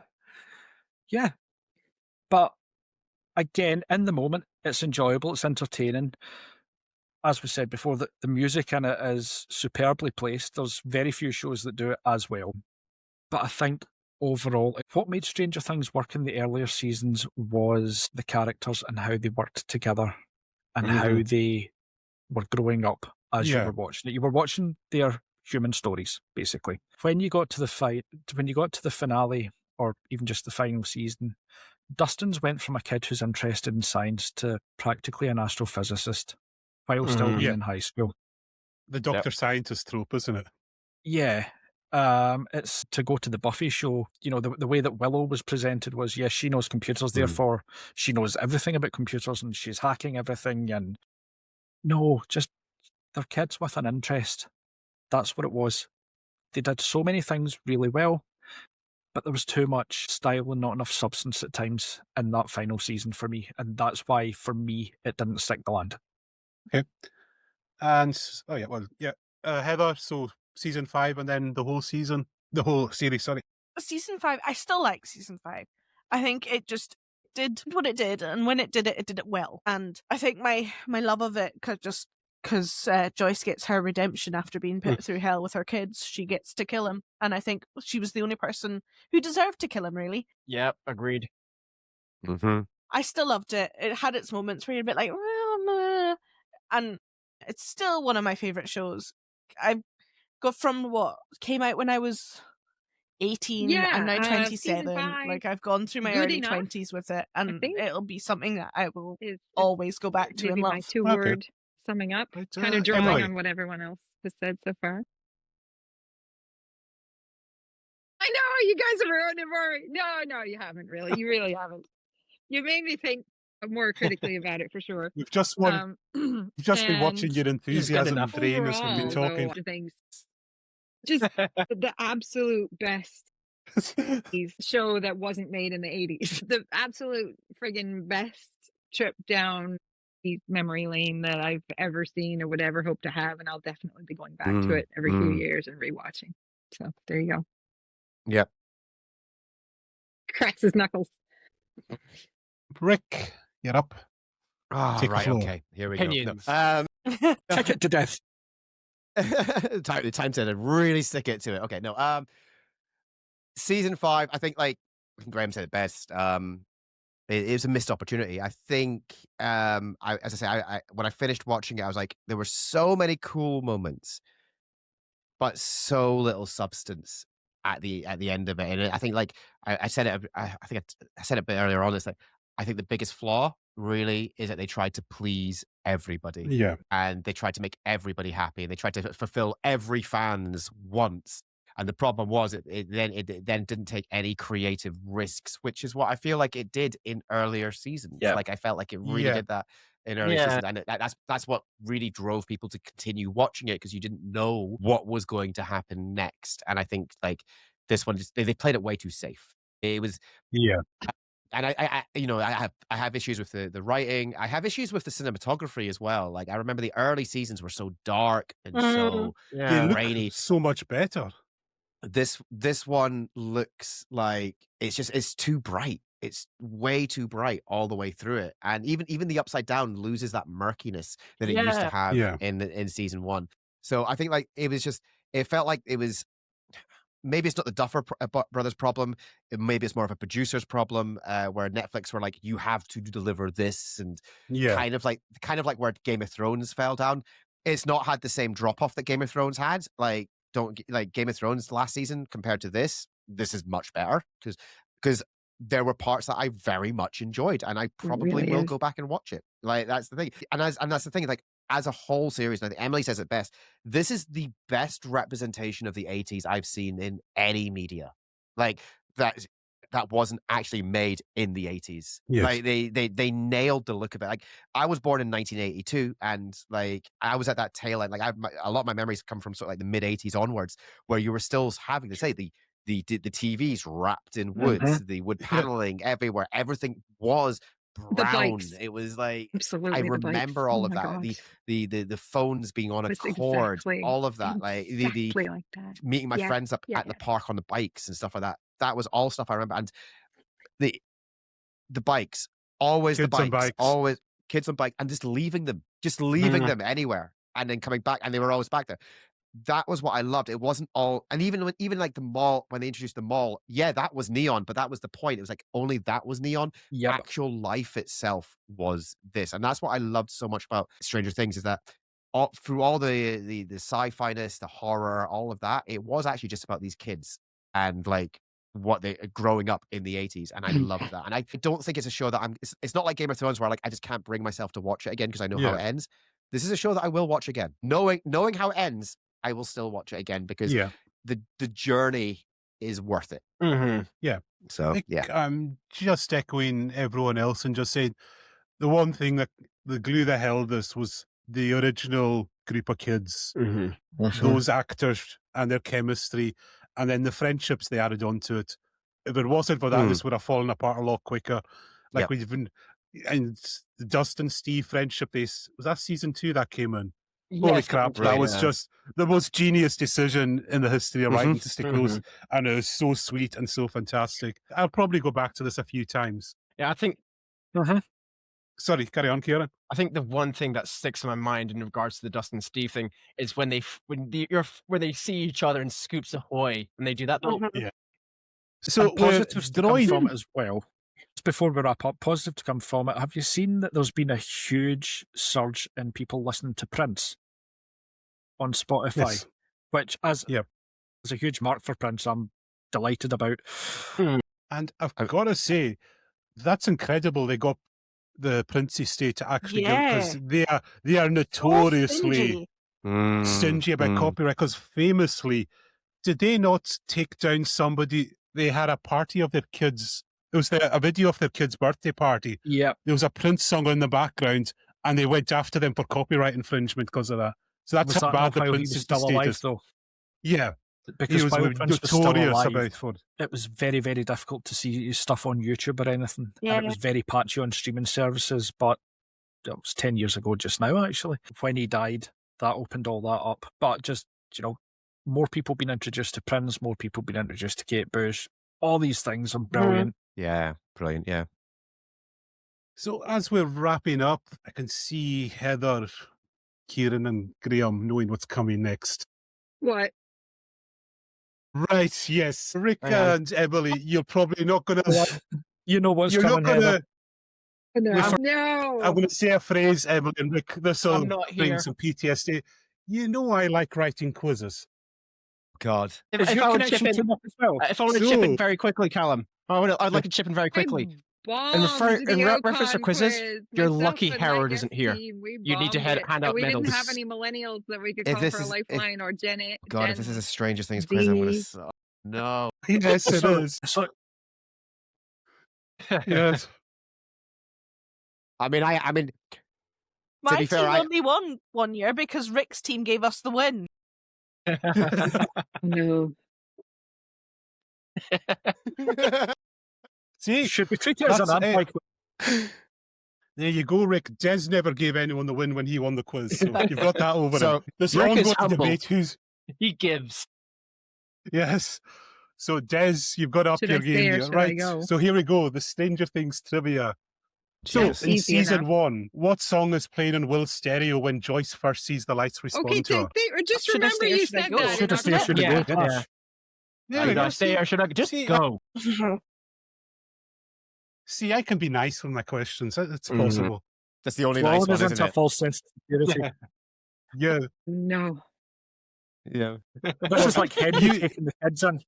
But again, in the moment, it's enjoyable, it's entertaining. As we said before, the music in it is superbly placed. There's very few shows that do it as well. But I think overall, what made Stranger Things work in the earlier seasons was the characters and how they worked together and how they were growing up as you were watching it. You were watching their human stories, basically. When you got to the finale, or even just the final season, Dustin's went from a kid who's interested in science to practically an astrophysicist while still being in high school. The Dr. Scientist trope, isn't it? Yeah. It's to go to the Buffy show. The way that Willow was presented was, yes, she knows computers, therefore she knows everything about computers and she's hacking everything. And no, just they're kids with an interest. That's what it was. They did so many things really well, but there was too much style and not enough substance at times in that final season for me. And that's why, for me, it didn't stick the land. Okay. And, Heather, so season 5 and then the whole series, sorry. Season 5, I still like season 5. I think it just did what it did, and when it did it well. And I think my love of it, because Joyce gets her redemption after being put through hell with her kids. She gets to kill him, and I think she was the only person who deserved to kill him, really. Yep, agreed. I still loved it. It had its moments where you're a bit like, and it's still one of my favourite shows. I've got from what came out when I was 18, I'm now 27. Like, I've gone through my early 20s with it, and it'll be something that I will always go back to and love. My 2-word summing up, kind of drawing on what everyone else has said so far. I know, you guys have ruined it for me. No, you haven't really. You really haven't. You made me think more critically about it, for sure. We've just been watching your enthusiasm and brain as we've been talking. Things. Just the absolute best show that wasn't made in the 80s. The absolute friggin' best trip down memory lane that I've ever seen or would ever hope to have, and I'll definitely be going back to it every few years and rewatching. So there you go. Yep. cracks his knuckles. Rick, you're up. Oh, Take the right. floor. Okay. Here we Opinions. go. Kick it to death. Time to really stick it to it. Okay. No. Season 5. I think Graham said it best. It was a missed opportunity. I think, as I say, I when I finished watching it, I was like, there were so many cool moments, but so little substance at the end of it. And I think, I said it, I think I said it a bit earlier on. It's like, I think the biggest flaw really is that they tried to please everybody. Yeah. And they tried to make everybody happy, and they tried to fulfill every fan's wants. And the problem was it then didn't take any creative risks, which is what I feel like it did in earlier seasons. Yeah. Like I felt like it really Yeah. did that in earlier Yeah. seasons, and that's what really drove people to continue watching it, because you didn't know what was going to happen next. And I think this one they played it way too safe. It was Yeah. and I have issues with the writing. I have issues with the cinematography as well. Like I remember the early seasons were so dark and so They look rainy. so much better. This one looks like it's too bright. It's way too bright all the way through it, and even the Upside Down loses that murkiness that it used to have Yeah. in season 1. So I think it felt like it was. Maybe it's not the Duffer Brothers problem. Maybe it's more of a producer's problem, where Netflix were like, you have to deliver this, and Yeah. kind of like where Game of Thrones fell down. It's not had the same drop off that Game of Thrones had. Game of Thrones last season compared to this is much better, because there were parts that I very much enjoyed, and I probably really will is. go back and watch it. Like that's the thing, and that's the thing. Like as a whole series, now Emily says it best. This is the best representation of the 80s I've seen in any media. Like that wasn't actually made in the 80s. Yes. Like they nailed the look of it. Like I was born in 1982, and like I was at that tail end. Like a lot of my memories come from sort of like the mid 80s onwards, where you were still having to say the TVs wrapped in wood, the wood paneling everywhere. Everything was The brown. bikes. It was like Absolutely. I the bikes. remember all Oh of my that. God. The phones being on a It's cord, exactly- all of that. Like the Exactly like that. meeting my Yeah, friends up yeah, at the yeah. park on the bikes and stuff like that. That was all stuff I remember. And the bikes, always Kids the on bikes, bikes. always kids on bike, and just leaving them them anywhere, and then coming back, and they were always back there. That was what I loved. It wasn't all, and even like the mall, when they introduced the mall, yeah, that was neon, but that was the point. It was like only that was neon. Yep. Actual life itself was this, and that's what I loved so much about Stranger Things, is that through all the sci-fi-ness, the horror, all of that, it was actually just about these kids and like what they growing up in the 80s, and I loved that. And I don't think it's a show that it's not like Game of Thrones where like I just can't bring myself to watch it again because I know how it ends. This is a show that I will watch again, knowing how it ends. I will still watch it again because the journey is worth it. Yeah. So I'm just echoing everyone else and just saying the one thing that the glue that held this was the original group of kids, those actors and their chemistry, and then the friendships they added onto it. If it wasn't for that, this would have fallen apart a lot quicker. Like we've been, and the Dustin Steve friendship, was that season 2 that came in? Holy crap, that was just the most genius decision in the history of writing to stick those, and it was so sweet and so fantastic. I'll probably go back to this a few times. Yeah, I think. Sorry, carry on, Kieran. I think the one thing that sticks in my mind in regards to the Dustin and Steve thing is when they see each other in Scoops Ahoy, and they do that. Yeah. So positives to come from it as well. Just before we wrap up, positive to come from it. Have you seen that there's been a huge surge in people listening to Prince on Spotify? Yes. Which, as a huge mark for Prince, I'm delighted about. And I've got to say, that's incredible. They got the Prince estate to actually give, because they are notoriously stingy about copyright. Because famously, did they not take down somebody? They had a party of their kids. It was a video of their kid's birthday party. Yeah, there was a Prince song in the background, and they went after them for copyright infringement because of that. So that's how bad the Prince was still alive, though. Yeah, because he was Prince was still notorious alive, about for it was very, very difficult to see his stuff on YouTube or anything. Yeah. And it was very patchy on streaming services, but it was 10 years ago just now, actually. When he died, that opened all that up. But just, more people being introduced to Prince, more people being introduced to Kate Bush. All these things are brilliant. Yeah, brilliant. Yeah. So as we're wrapping up, I can see Heather, Kieran, and Graham knowing what's coming next. What? Right, yes. Rick Hang on. and Emily, you're probably not going to... You know what's You're not coming, going Heather. to... No. I'm going to say a phrase, Emily and Rick. This will I'm not bring here. some PTSD. You know I like writing quizzes. God. Is If your I would connection chip in, turned off as well? if I want to chip in So- very quickly, Callum, I'd like to chip in very quickly. And reference to quizzes, you're lucky Howard isn't here. You need to hand out We medals. didn't have any millennials that we could If call this for a is- lifeline or Gen. God, if this is a Stranger Things quiz, I'm going to... No. Yes, it So- is. so- Yes. I mean, My be fair, team I- only won one year because Rick's team gave us the win. No. See, Should we treat it as an That's it. anti there you go, Rick. Des never gave anyone the win when he won the quiz. So you've got that over So, him. This Rick is ongoing humble. debate who's... He gives. Yes. So, Des, you've got up Should your I stay game or here. should I Right. go? So here we go. The Stranger Things trivia. So, That's in easy season enough. 1, what song is playing on Will's stereo when Joyce first sees the lights respond Okay, to her? just Should I remember stay or you should I said go? that. Should in I stay or our should I Yeah, go? yeah. Gosh. There Are we you go. gonna stay or should I just See, go? See, I can be nice with my questions. It's Mhm. possible. That's the only nice Flawed one, isn't isn't a it? false sense of security. Yeah. No. Yeah. This is like Henry taking the kids in.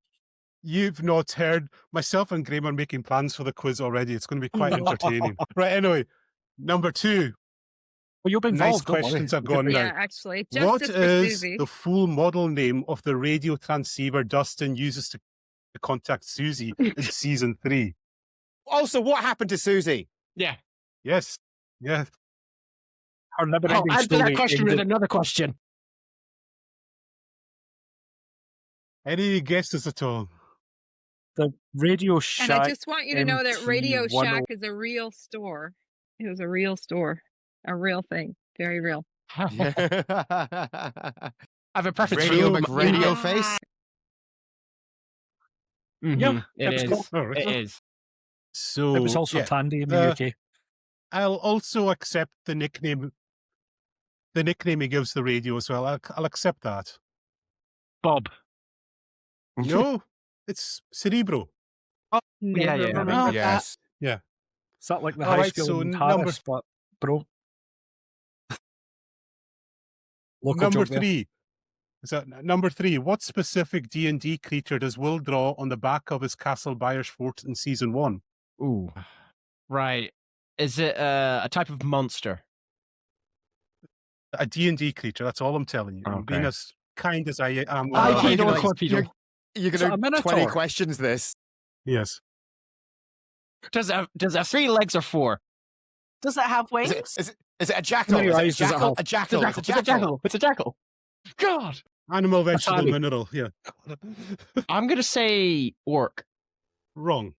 You've not heard. Myself and Graham are making plans for the quiz already. It's going to be quite entertaining. Right, anyway. Number 2. Well, you'll be Nice involved. don't worry. questions have gone Yeah, now. actually. What Justice for is Susie. the full model name of the radio transceiver Dustin uses to contact Susie in season 3? Also, what happened to Susie? Yeah. Yes. Yes. Her never-ending Answer that story question with ended- another question. Any guesses at all? the Radio And Shack. I just want you to know that Radio MT10. Shack is a real store. It was a real store. A real thing. Very real. I have a preference Radio for McRadio face. Mhm, Yeah, it it's is. cool. All right. It is. So It was also yeah, Tandy in the- the UK. I'll also accept the nickname. The nickname he gives the radio as well. I'll accept that. Bob. No, it's Cerebro. Yeah, Never yeah. remembered Oh, that. Yes. Is that like the All high right, school so in number- Paris, but bro? Local Number joke there. 3. Is that number 3? What specific D&D creature does Will draw on the back of his Castle Byers fort in season 1? Ooh. Right. Is it a type of monster? A D&D creature. That's all I'm telling you. I'm being Okay. as kind as I am. with I my- hate you're all gonna- torpedo. You're Is it going a to 20 Minotaur? questions this. Yes. Does it have 3 legs or 4? Does it have wings? Is it a jackal? many Is it eyes does it have? a jackal? It's a jackal. It's a jackal. God. Animal, vegetable, Wasabi. mineral. Yeah. I'm gonna say orc. Wrong.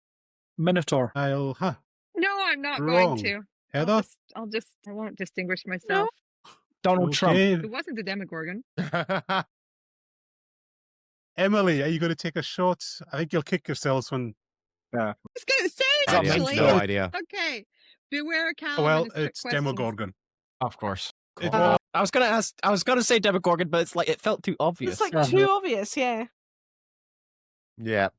Minotaur. I'll... Huh. No, I'm not Wrong. going to. Heather? I won't distinguish myself. Donald Trump. Okay. It wasn't the Demogorgon. Emily, are you going to take a shot? I think you'll kick yourselves when... I was going to say, I have actually. no idea. Okay. Beware Callum. Well, and his trick it's questions. Demogorgon. Of course. It Uh, I was gonna say Demogorgon, but it's like it felt too obvious. It's like Uh-huh. too obvious, yeah. Yeah.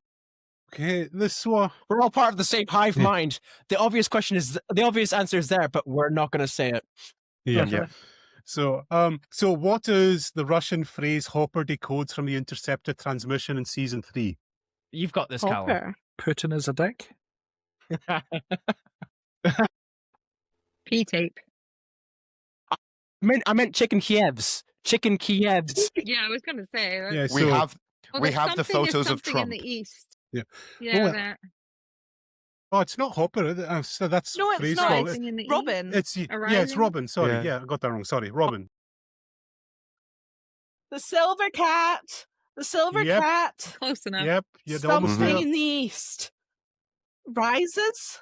Okay, this one... We're all part of the same hive mind. The obvious answer is there, but we're not gonna say it. Yeah. So what is the Russian phrase Hopper decodes from the intercepted transmission in season 3? You've got this, Callum. Hopper. Putin is a dick. P-tape. I meant chicken Kievs. Chicken Kievs. Yeah, I was going to say. Yeah, We so... have Well, we there's have the something is photos of something Trump. in the east. Yeah. Yeah, Well, that. Oh, it's not Hopper. So that's No, it's phrase not. called- Something in the east. Robin. It's yeah, it's Arising? Robin. Sorry, Yeah. yeah, I got that wrong. Sorry, Robin. The silver cat. The silver Yep. cat. Close enough. Yep, you're almost Something there. in the east. Rises?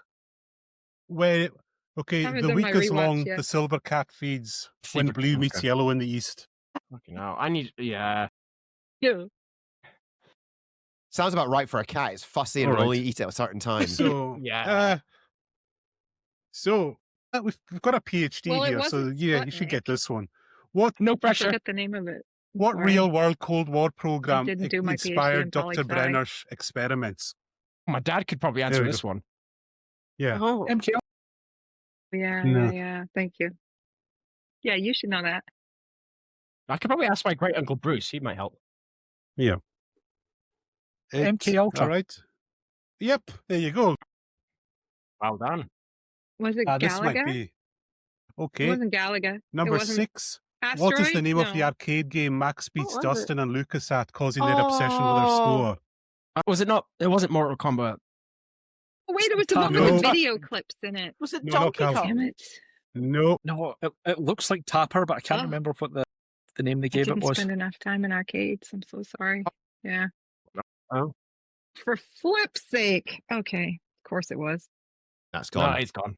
Where okay, Haven't the done week my is rewatch long. yet. The silver cat feeds when Silver- blue meets okay. yellow in the east. Fucking hell. I need. Yeah. Yeah. Sounds about right for a cat. It's fussy and will Alright. only eat at certain times. So Yeah. We've got a PhD Well, it here, so wasn't yeah, you should get Sputnik. this one. What No I pressure. forget the name of it. what Sorry. real world Cold War program didn't do my PhD inspired in poli Dr. sci. Brenner's experiments? My dad could probably There answer we this one. Yeah. Oh, MK Yeah, No. yeah. Thank you. Yeah, you should know that. I could probably ask my great uncle Bruce. He might help. MK Ultra. All right. Yep, there you go. Well done. Was it This might Galaga? be It okay. wasn't Galaga. Number it wasn't 6. Asteroid? What is the name of the No. arcade game Max beats What was it? Dustin and Lucas at, causing their obsession with their Oh. score? Was it not? It wasn't Mortal Kombat. Oh, wait, it was the one No. with the video clips in it. was it No, not Donkey Cal. Kong? Damn it. No. No, it looks like Tapper, but I can't Oh. remember what the name they I gave it didn't was. spend enough time in arcades. I'm so sorry. Yeah. Oh. For flip's sake. Okay. Of course it was. That's No, gone. he's gone.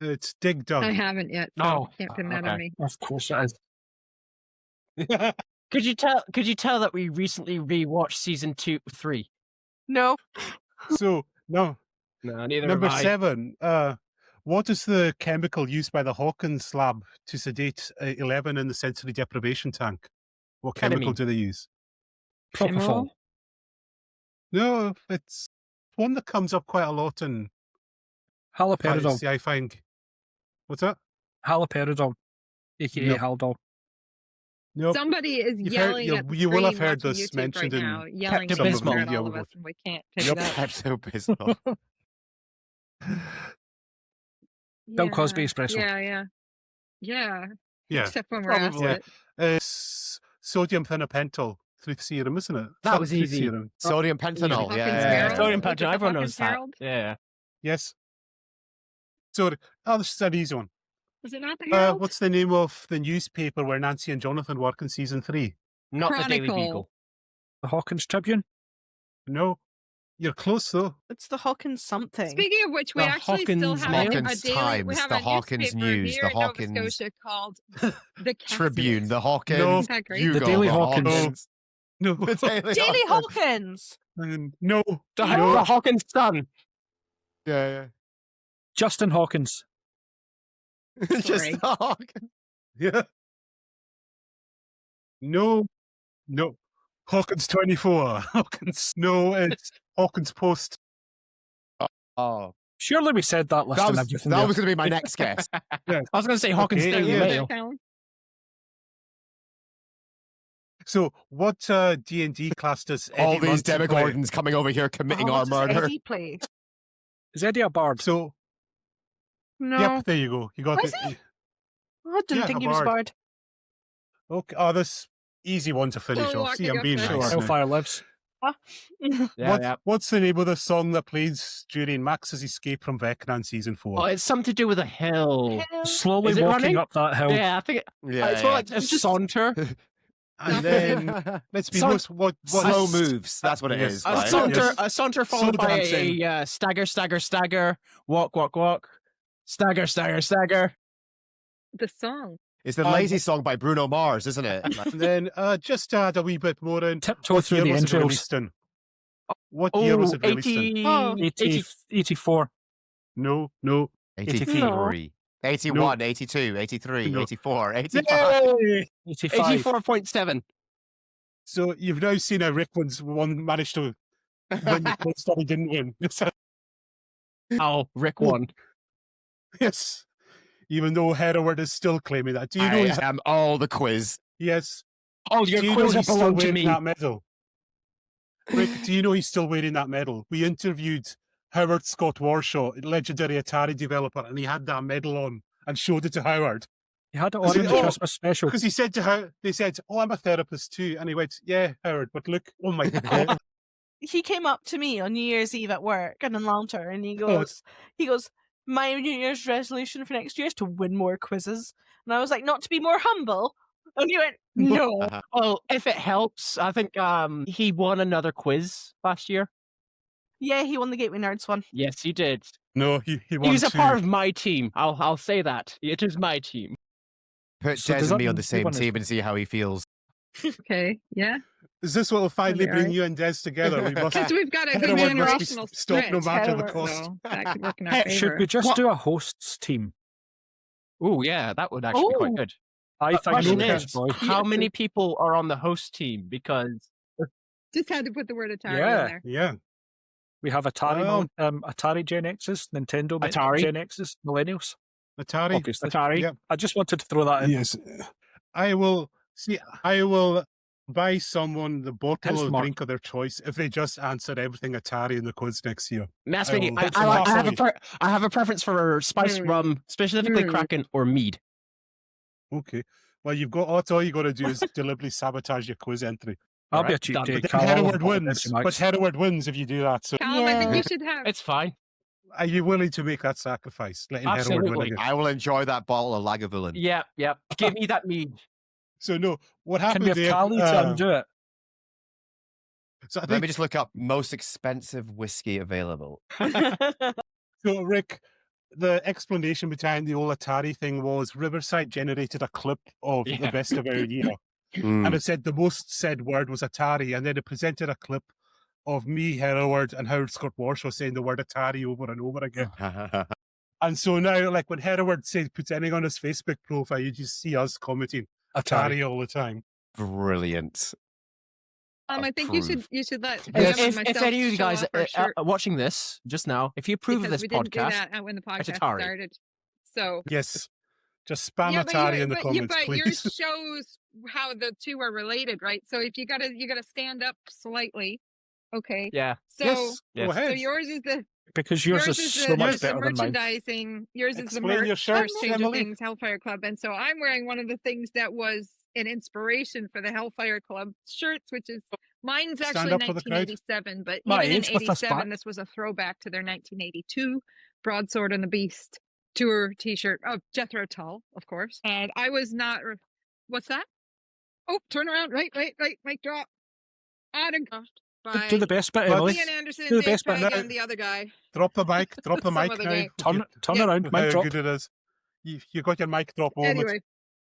It's Dig Dug. I haven't yet. So Oh, can't pin that okay. on me. Of course it is. Could you tell that we recently rewatched season 2, 3? No. So, no. No, neither Number have I. 7. What is the chemical used by the Hawkins lab to sedate 11 in the sensory deprivation tank? What chemical Ketamine. do they use? Propofol. No, it's one that comes up quite a lot in Haloperidol. fantasy, I find. What's that? Haloperidol. AKA No. Haldol. No. Somebody is You've heard- yelling you- at the you will have screen heard watching this YouTube mentioned right in now, yelling some of the things at media all of we us, and we can't pick Yep. it up. Pepto-Bismol. Bill Cosby Espresso. Yeah. Yeah. Except when we're asked Probably. it. It's sodium phenopentyl through serum, isn't it? That was Through easy. serum. Sodium pentanol. Hawkins Yeah. Herald. Sodium Was it the pentanol. Everyone Hawkins knows that. Herald? Yeah. Yes. So, this is an easy one. Was it not the Herald? What's the name of the newspaper where Nancy and Jonathan work in season 3? Not the Daily Chronicle. Beagle. The Hawkins Tribune. No. You're close, though. It's the Hawkins something. Speaking of which, we The actually still Hawkins have Mail. a Hawkins daily. Times, We have the a Hawkins newspaper News, here the in Nova Hawkins- Scotia called the Tribune, the Hawkins. No. Isn't that great? Hugo, The Daily the Hawkins. No. The Daily Daily Hawkins. Hawkins. No. The No. Hawkins Sun. Yeah, Justin Hawkins. yeah. Just Sorry. the Hawkins. Yeah. No. Hawkins 24. Hawkins. No, it's Hawkins Post. Oh, Surely we said that listing that was everything that there. was going to be my next guess. I was going to say Hawkins Okay, Daily yeah. Mail. Town. So, what D&D class does Eddie All these Munson play? Demogorgons coming over here committing Oh, our what does murder. Eddie play? Is Eddie a bard? So, No. yep, there you go. You got Was it. he? I didn't Yeah, think a he was bard. bard. Okay. Oh, this easy one to finish Oh, off. I See, can I'm go being first. nice. now. Hellfire Lives. Yeah. What's the name of the song that plays during Max's escape from Vecna in season 4? Oh, it's something to do with a hill. Slowly Is it walking running? up that hill. Yeah, I think it's more like a saunter. And then, let's be honest, what Slow is- moves. That's what it Yes. is. A right? saunter, Yes. a saunter Slow followed by dancing. a stagger, stagger, stagger, walk, walk, walk, stagger, stagger, stagger. The song. It's the Lazy Song by Bruno Mars, isn't it? And then just to add a wee bit more in. Tiptoe What through year the was it entrails. released in? What year was it released in? 80, Oh, 80, 84. No. 83, 81, 82, 83, No. 84, 85. Yay! 85. 84.7. So you've now seen how Rick one managed to win the quiz that he didn't win. Oh, Rick Oh. won. Yes. Even though Hereward is still claiming that. Do you know he's... I am all the quiz. Yes. Oh, Do your you know quiz he's still belonged to wearing me. that medal? Rick, do you know he's still wearing that medal? We interviewed Howard Scott Warshaw, legendary Atari developer, and he had that medal on and showed it to Howard. He had it Is on in it- the oh, Christmas special. Because he said to her, they said, "Oh, I'm a therapist too," and he went, "Yeah, Howard, but look, oh my god." He came up to me on New Year's Eve at work and in Lantern, and Oh. he goes, my New Year's resolution for next year is to win more quizzes. And I was like, not to be more humble. And he went, no. Uh-huh. Well, if it helps, I think he won another quiz last year. Yeah, he won the Gateway Nerds one. Yes, he did. No, he won He's a two. part of my team. I'll say that. It is my team. Put So Des does and that me on mean the he same won his- team and see how he feels. Okay, yeah. Is this what will finally That'd be bring you and Des together? We must. Since we've got a good Everyone must be generational stopped no split, matter the so cost. that could work in our Hey, favor. Should we just What? do a hosts team? Oh yeah, that would actually be quite good. I think Question so, is, yes, boy. how many people are on the host team? Because Just had to put the word Atari Yeah. in there. Yeah. We have Atari, Well- Atari Gen X's, Nintendo Atari. Gen X's, Millennials. Atari. Obviously. Atari. Yep. I just wanted to throw that in. Yes. I will buy someone the bottle Hence or Mark. drink of their choice if they just answer everything Atari in the quiz next year. That's I me. will I hit them halfway. have a preference for spiced rum, specifically Kraken or mead. Okay. Well, that's all you got to do is deliberately sabotage your quiz entry. I'll be a Alright, cheap done. date. But Cal, then I'll Hereward have a wins. Pepsi Max. But Hereward wins if you do that. So Callum, I think Yeah. you should have. It's fine. are you willing to make that sacrifice? Letting Hereward win Absolutely. again? I will enjoy that bottle of Lagavulin. Yep. Give me that mead. So no, what Can happened we have there? Cali to undo it? So I Let think me just look up most expensive whiskey available. so, Rick. The explanation behind the old Atari thing was Riverside generated a clip of the Yeah. best of our year, and it said the most said word was Atari, and then it presented a clip of me, Hereward, and Howard Scott Warshaw saying the word Atari over and over again. And so now, like when Hereward puts anything on his Facebook profile, you just see us commenting Atari all the time. Brilliant. I think you should let If, Graham and if myself any of you show guys off our shirt, watching this just now, if you approve of because this we didn't do podcast, that when the podcast Atari. started. So Yes, just spam yeah, Atari in the but comments, yours please. shows how the two are related, right? So if you gotta stand up slightly, okay. yeah. So Yes, Yes. go so ahead. yours is the Because yours is so the, much yes. the better than mine. merchandising. Yours is the Explain your merch. shirts, Stranger Emily. Things Hellfire Club, and so I'm wearing one of the things that was an inspiration for the Hellfire Club shirts, which is mine's Stand actually up for the crowd. 1987, but My even in age with us 87, back. this was a throwback to their 1982 Broadsword and the Beast tour T-shirt of Jethro Tull, of course. And I was not. What's that? Oh, turn around! Right, mic drop. Autographed by Do the best bit, But- Emily. Ian Anderson, do the Dave best bit Pegg, now. and the other guy. Drop the mic Some now. other guy. Turn Yeah. around, How mic drop. good it is. You got your mic drop moment. Anyway,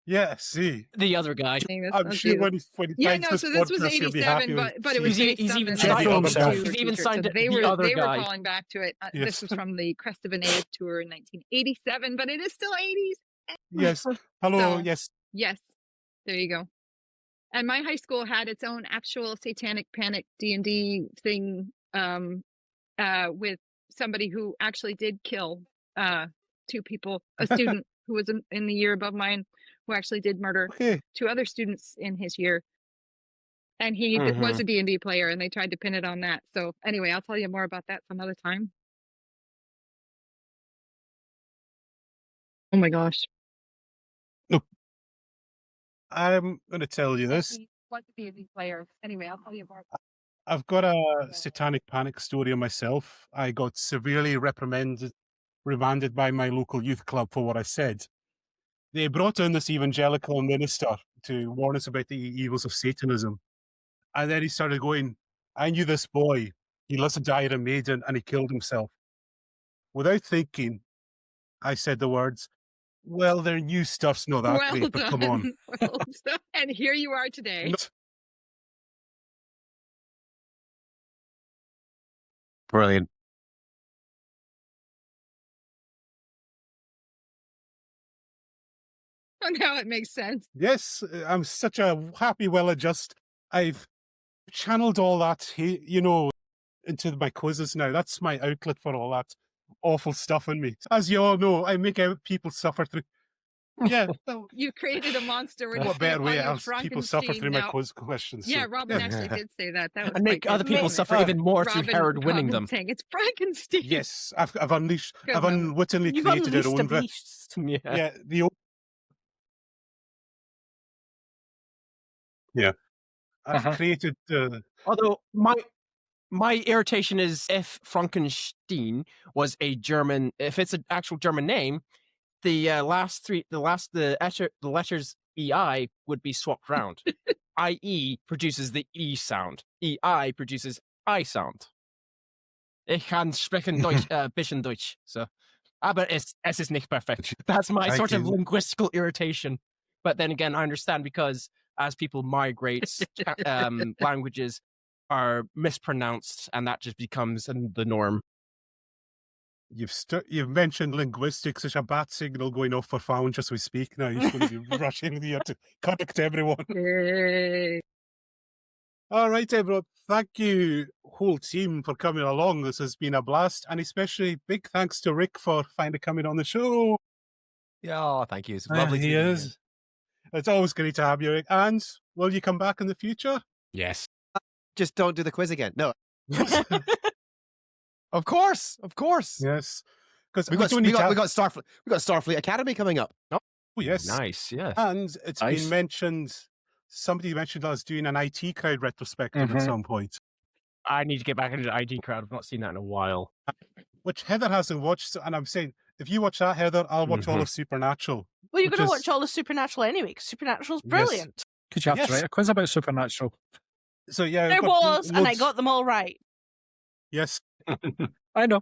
Yeah, see. The other guy. saying this, I'm I'll sure do when he Yeah, finds no, this so this was podcast, he'll be happy 87, with but it was seeing- based He's on even the signed it Hellfire himself. Tour He's even t-shirt, signed so it they the were other they guy. were calling back to it. Yes. This was from the Crest of an Age tour in 1987, but it is still 80s. Yes. Hello, So- yes. Yes, there you go. And my high school had its own actual Satanic Panic D&D thing with somebody who actually did kill two people, a student who was in the year above mine who actually did murder Okay. two other students in his year. And he was a D&D player, and they tried to pin it on that. So anyway, I'll tell you more about that some other time. Oh my gosh. I'm going to tell you this. He was a D&D player. Anyway, I'll tell you more. I've got a satanic panic story on myself. I got severely remanded by my local youth club for what I said. They brought in this evangelical minister to warn us about the evils of Satanism. And then he started going, I knew this boy. He listened to Iron Maiden and he killed himself. Without thinking, I said the words, well, their new stuff's not that Well great, but come on. done. Well done. And here you are today. Brilliant. Oh, now it makes sense. Yes, I'm such a happy, well-adjusted. I've channeled all that, into my quizzes now. That's my outlet for all that awful stuff in me. As you all know, I make out people suffer through. Yeah, well, You created a monster. We're what just gonna better call way you else people suffer Frankenstein through my now. quiz questions. Yeah, so, Robin actually did say that. That was And make quite other people good. suffer even more through Robin, Herod winning Robin them. saying it's Frankenstein. Yes, I've unleashed, Good, I've Robin. unwittingly You've created unleashed our the own. beast. Yeah. Yeah, the old. Yeah, I've created. Although my irritation is if Frankenstein was a German, if it's an actual German name, the letters EI would be swapped round. IE produces the E sound. EI produces I sound. Ich kann sprechen Deutsch, bisschen Deutsch. So, aber es ist nicht perfekt. That's my Thank sort of you. linguistical irritation. But then again, I understand because as people migrate, languages are mispronounced, and that just becomes the norm. You've mentioned linguistics. There's a bat signal going off for Found as we speak now. He's going to be rushing here to connect everyone. Yay. All right, everyone. Thank you, whole team, for coming along. This has been a blast, and especially big thanks to Rick for finally coming on the show. Yeah, thank you. It's lovely to He be here. is. It's always great to have you, Rick. And will you come back in the future? Yes. Just don't do the quiz again. No. Of course. Yes. Because We got Starfleet Academy coming up. Oh, yes. Nice. Yes. And it's been mentioned, somebody mentioned us doing an IT crowd retrospective at some point. I need to get back into the ID crowd. I've not seen that in a while. Which Heather hasn't watched, and I'm saying, if you watch that, Heather, I'll watch all of Supernatural. Well, you're going to watch all of Supernatural anyway, because Supernatural's brilliant. Because you have to write a quiz about Supernatural. So yeah, There was, and I got them all right. Yes. I know.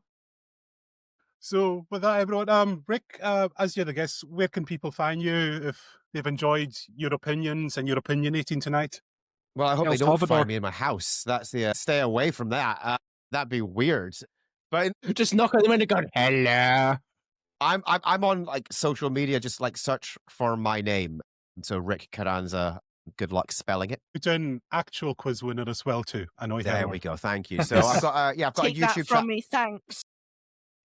So with that, everyone, Rick, as you're the guest, where can people find you if they've enjoyed your opinions and your opinionating tonight? Well, I hope they don't find me in my house. That's the stay away from that. That'd be weird. But just knock on the window, going, "Hello." I'm on like social media. Just like search for my name. So Rick Carranza. Good luck spelling it. It's an actual quiz winner as well too. I know. There we go. Thank you. So I've got I've got Take a YouTube that from me. Thanks.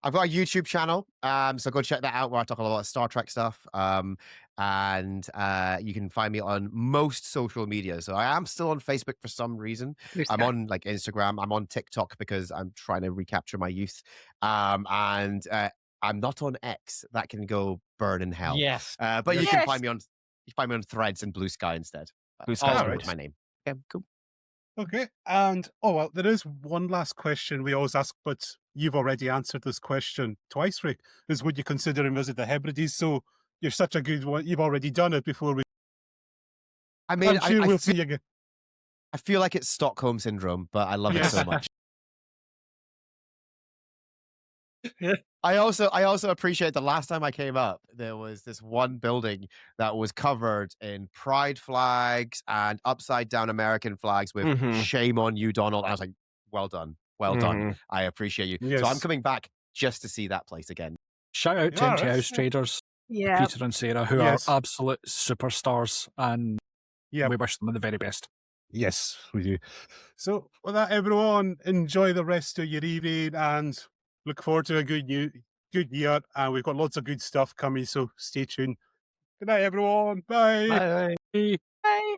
I've got a YouTube channel, so go check that out where I talk a lot of Star Trek stuff. And you can find me on most social media. So I am still on Facebook for some reason. I'm on like Instagram. I'm on TikTok because I'm trying to recapture my youth. And I'm not on X. That can go burn in hell. Yes. But you can find me on Threads and Blue Sky instead. Blue Sky is my name. Yeah, cool. Okay, and there is one last question we always ask, but you've already answered this question twice, Rick. Is would you consider and visit the Hebrides? So you're such a good one. You've already done it before we. I mean, I'm sure we'll see you again. I feel like it's Stockholm syndrome, but I love it so much. I also appreciate the last time I came up, there was this one building that was covered in pride flags and upside down American flags with "Shame on you, Donald." And I was like, well done. I appreciate you. Yes. So I'm coming back just to see that place again. Shout out to Empty House Traders, Peter and Sarah, who are absolute superstars, and we wish them the very best. Yes, we do. So with that, everyone, enjoy the rest of your evening and look forward to a good year. And we've got lots of good stuff coming, so stay tuned. Good night, everyone. Bye. Bye. Bye.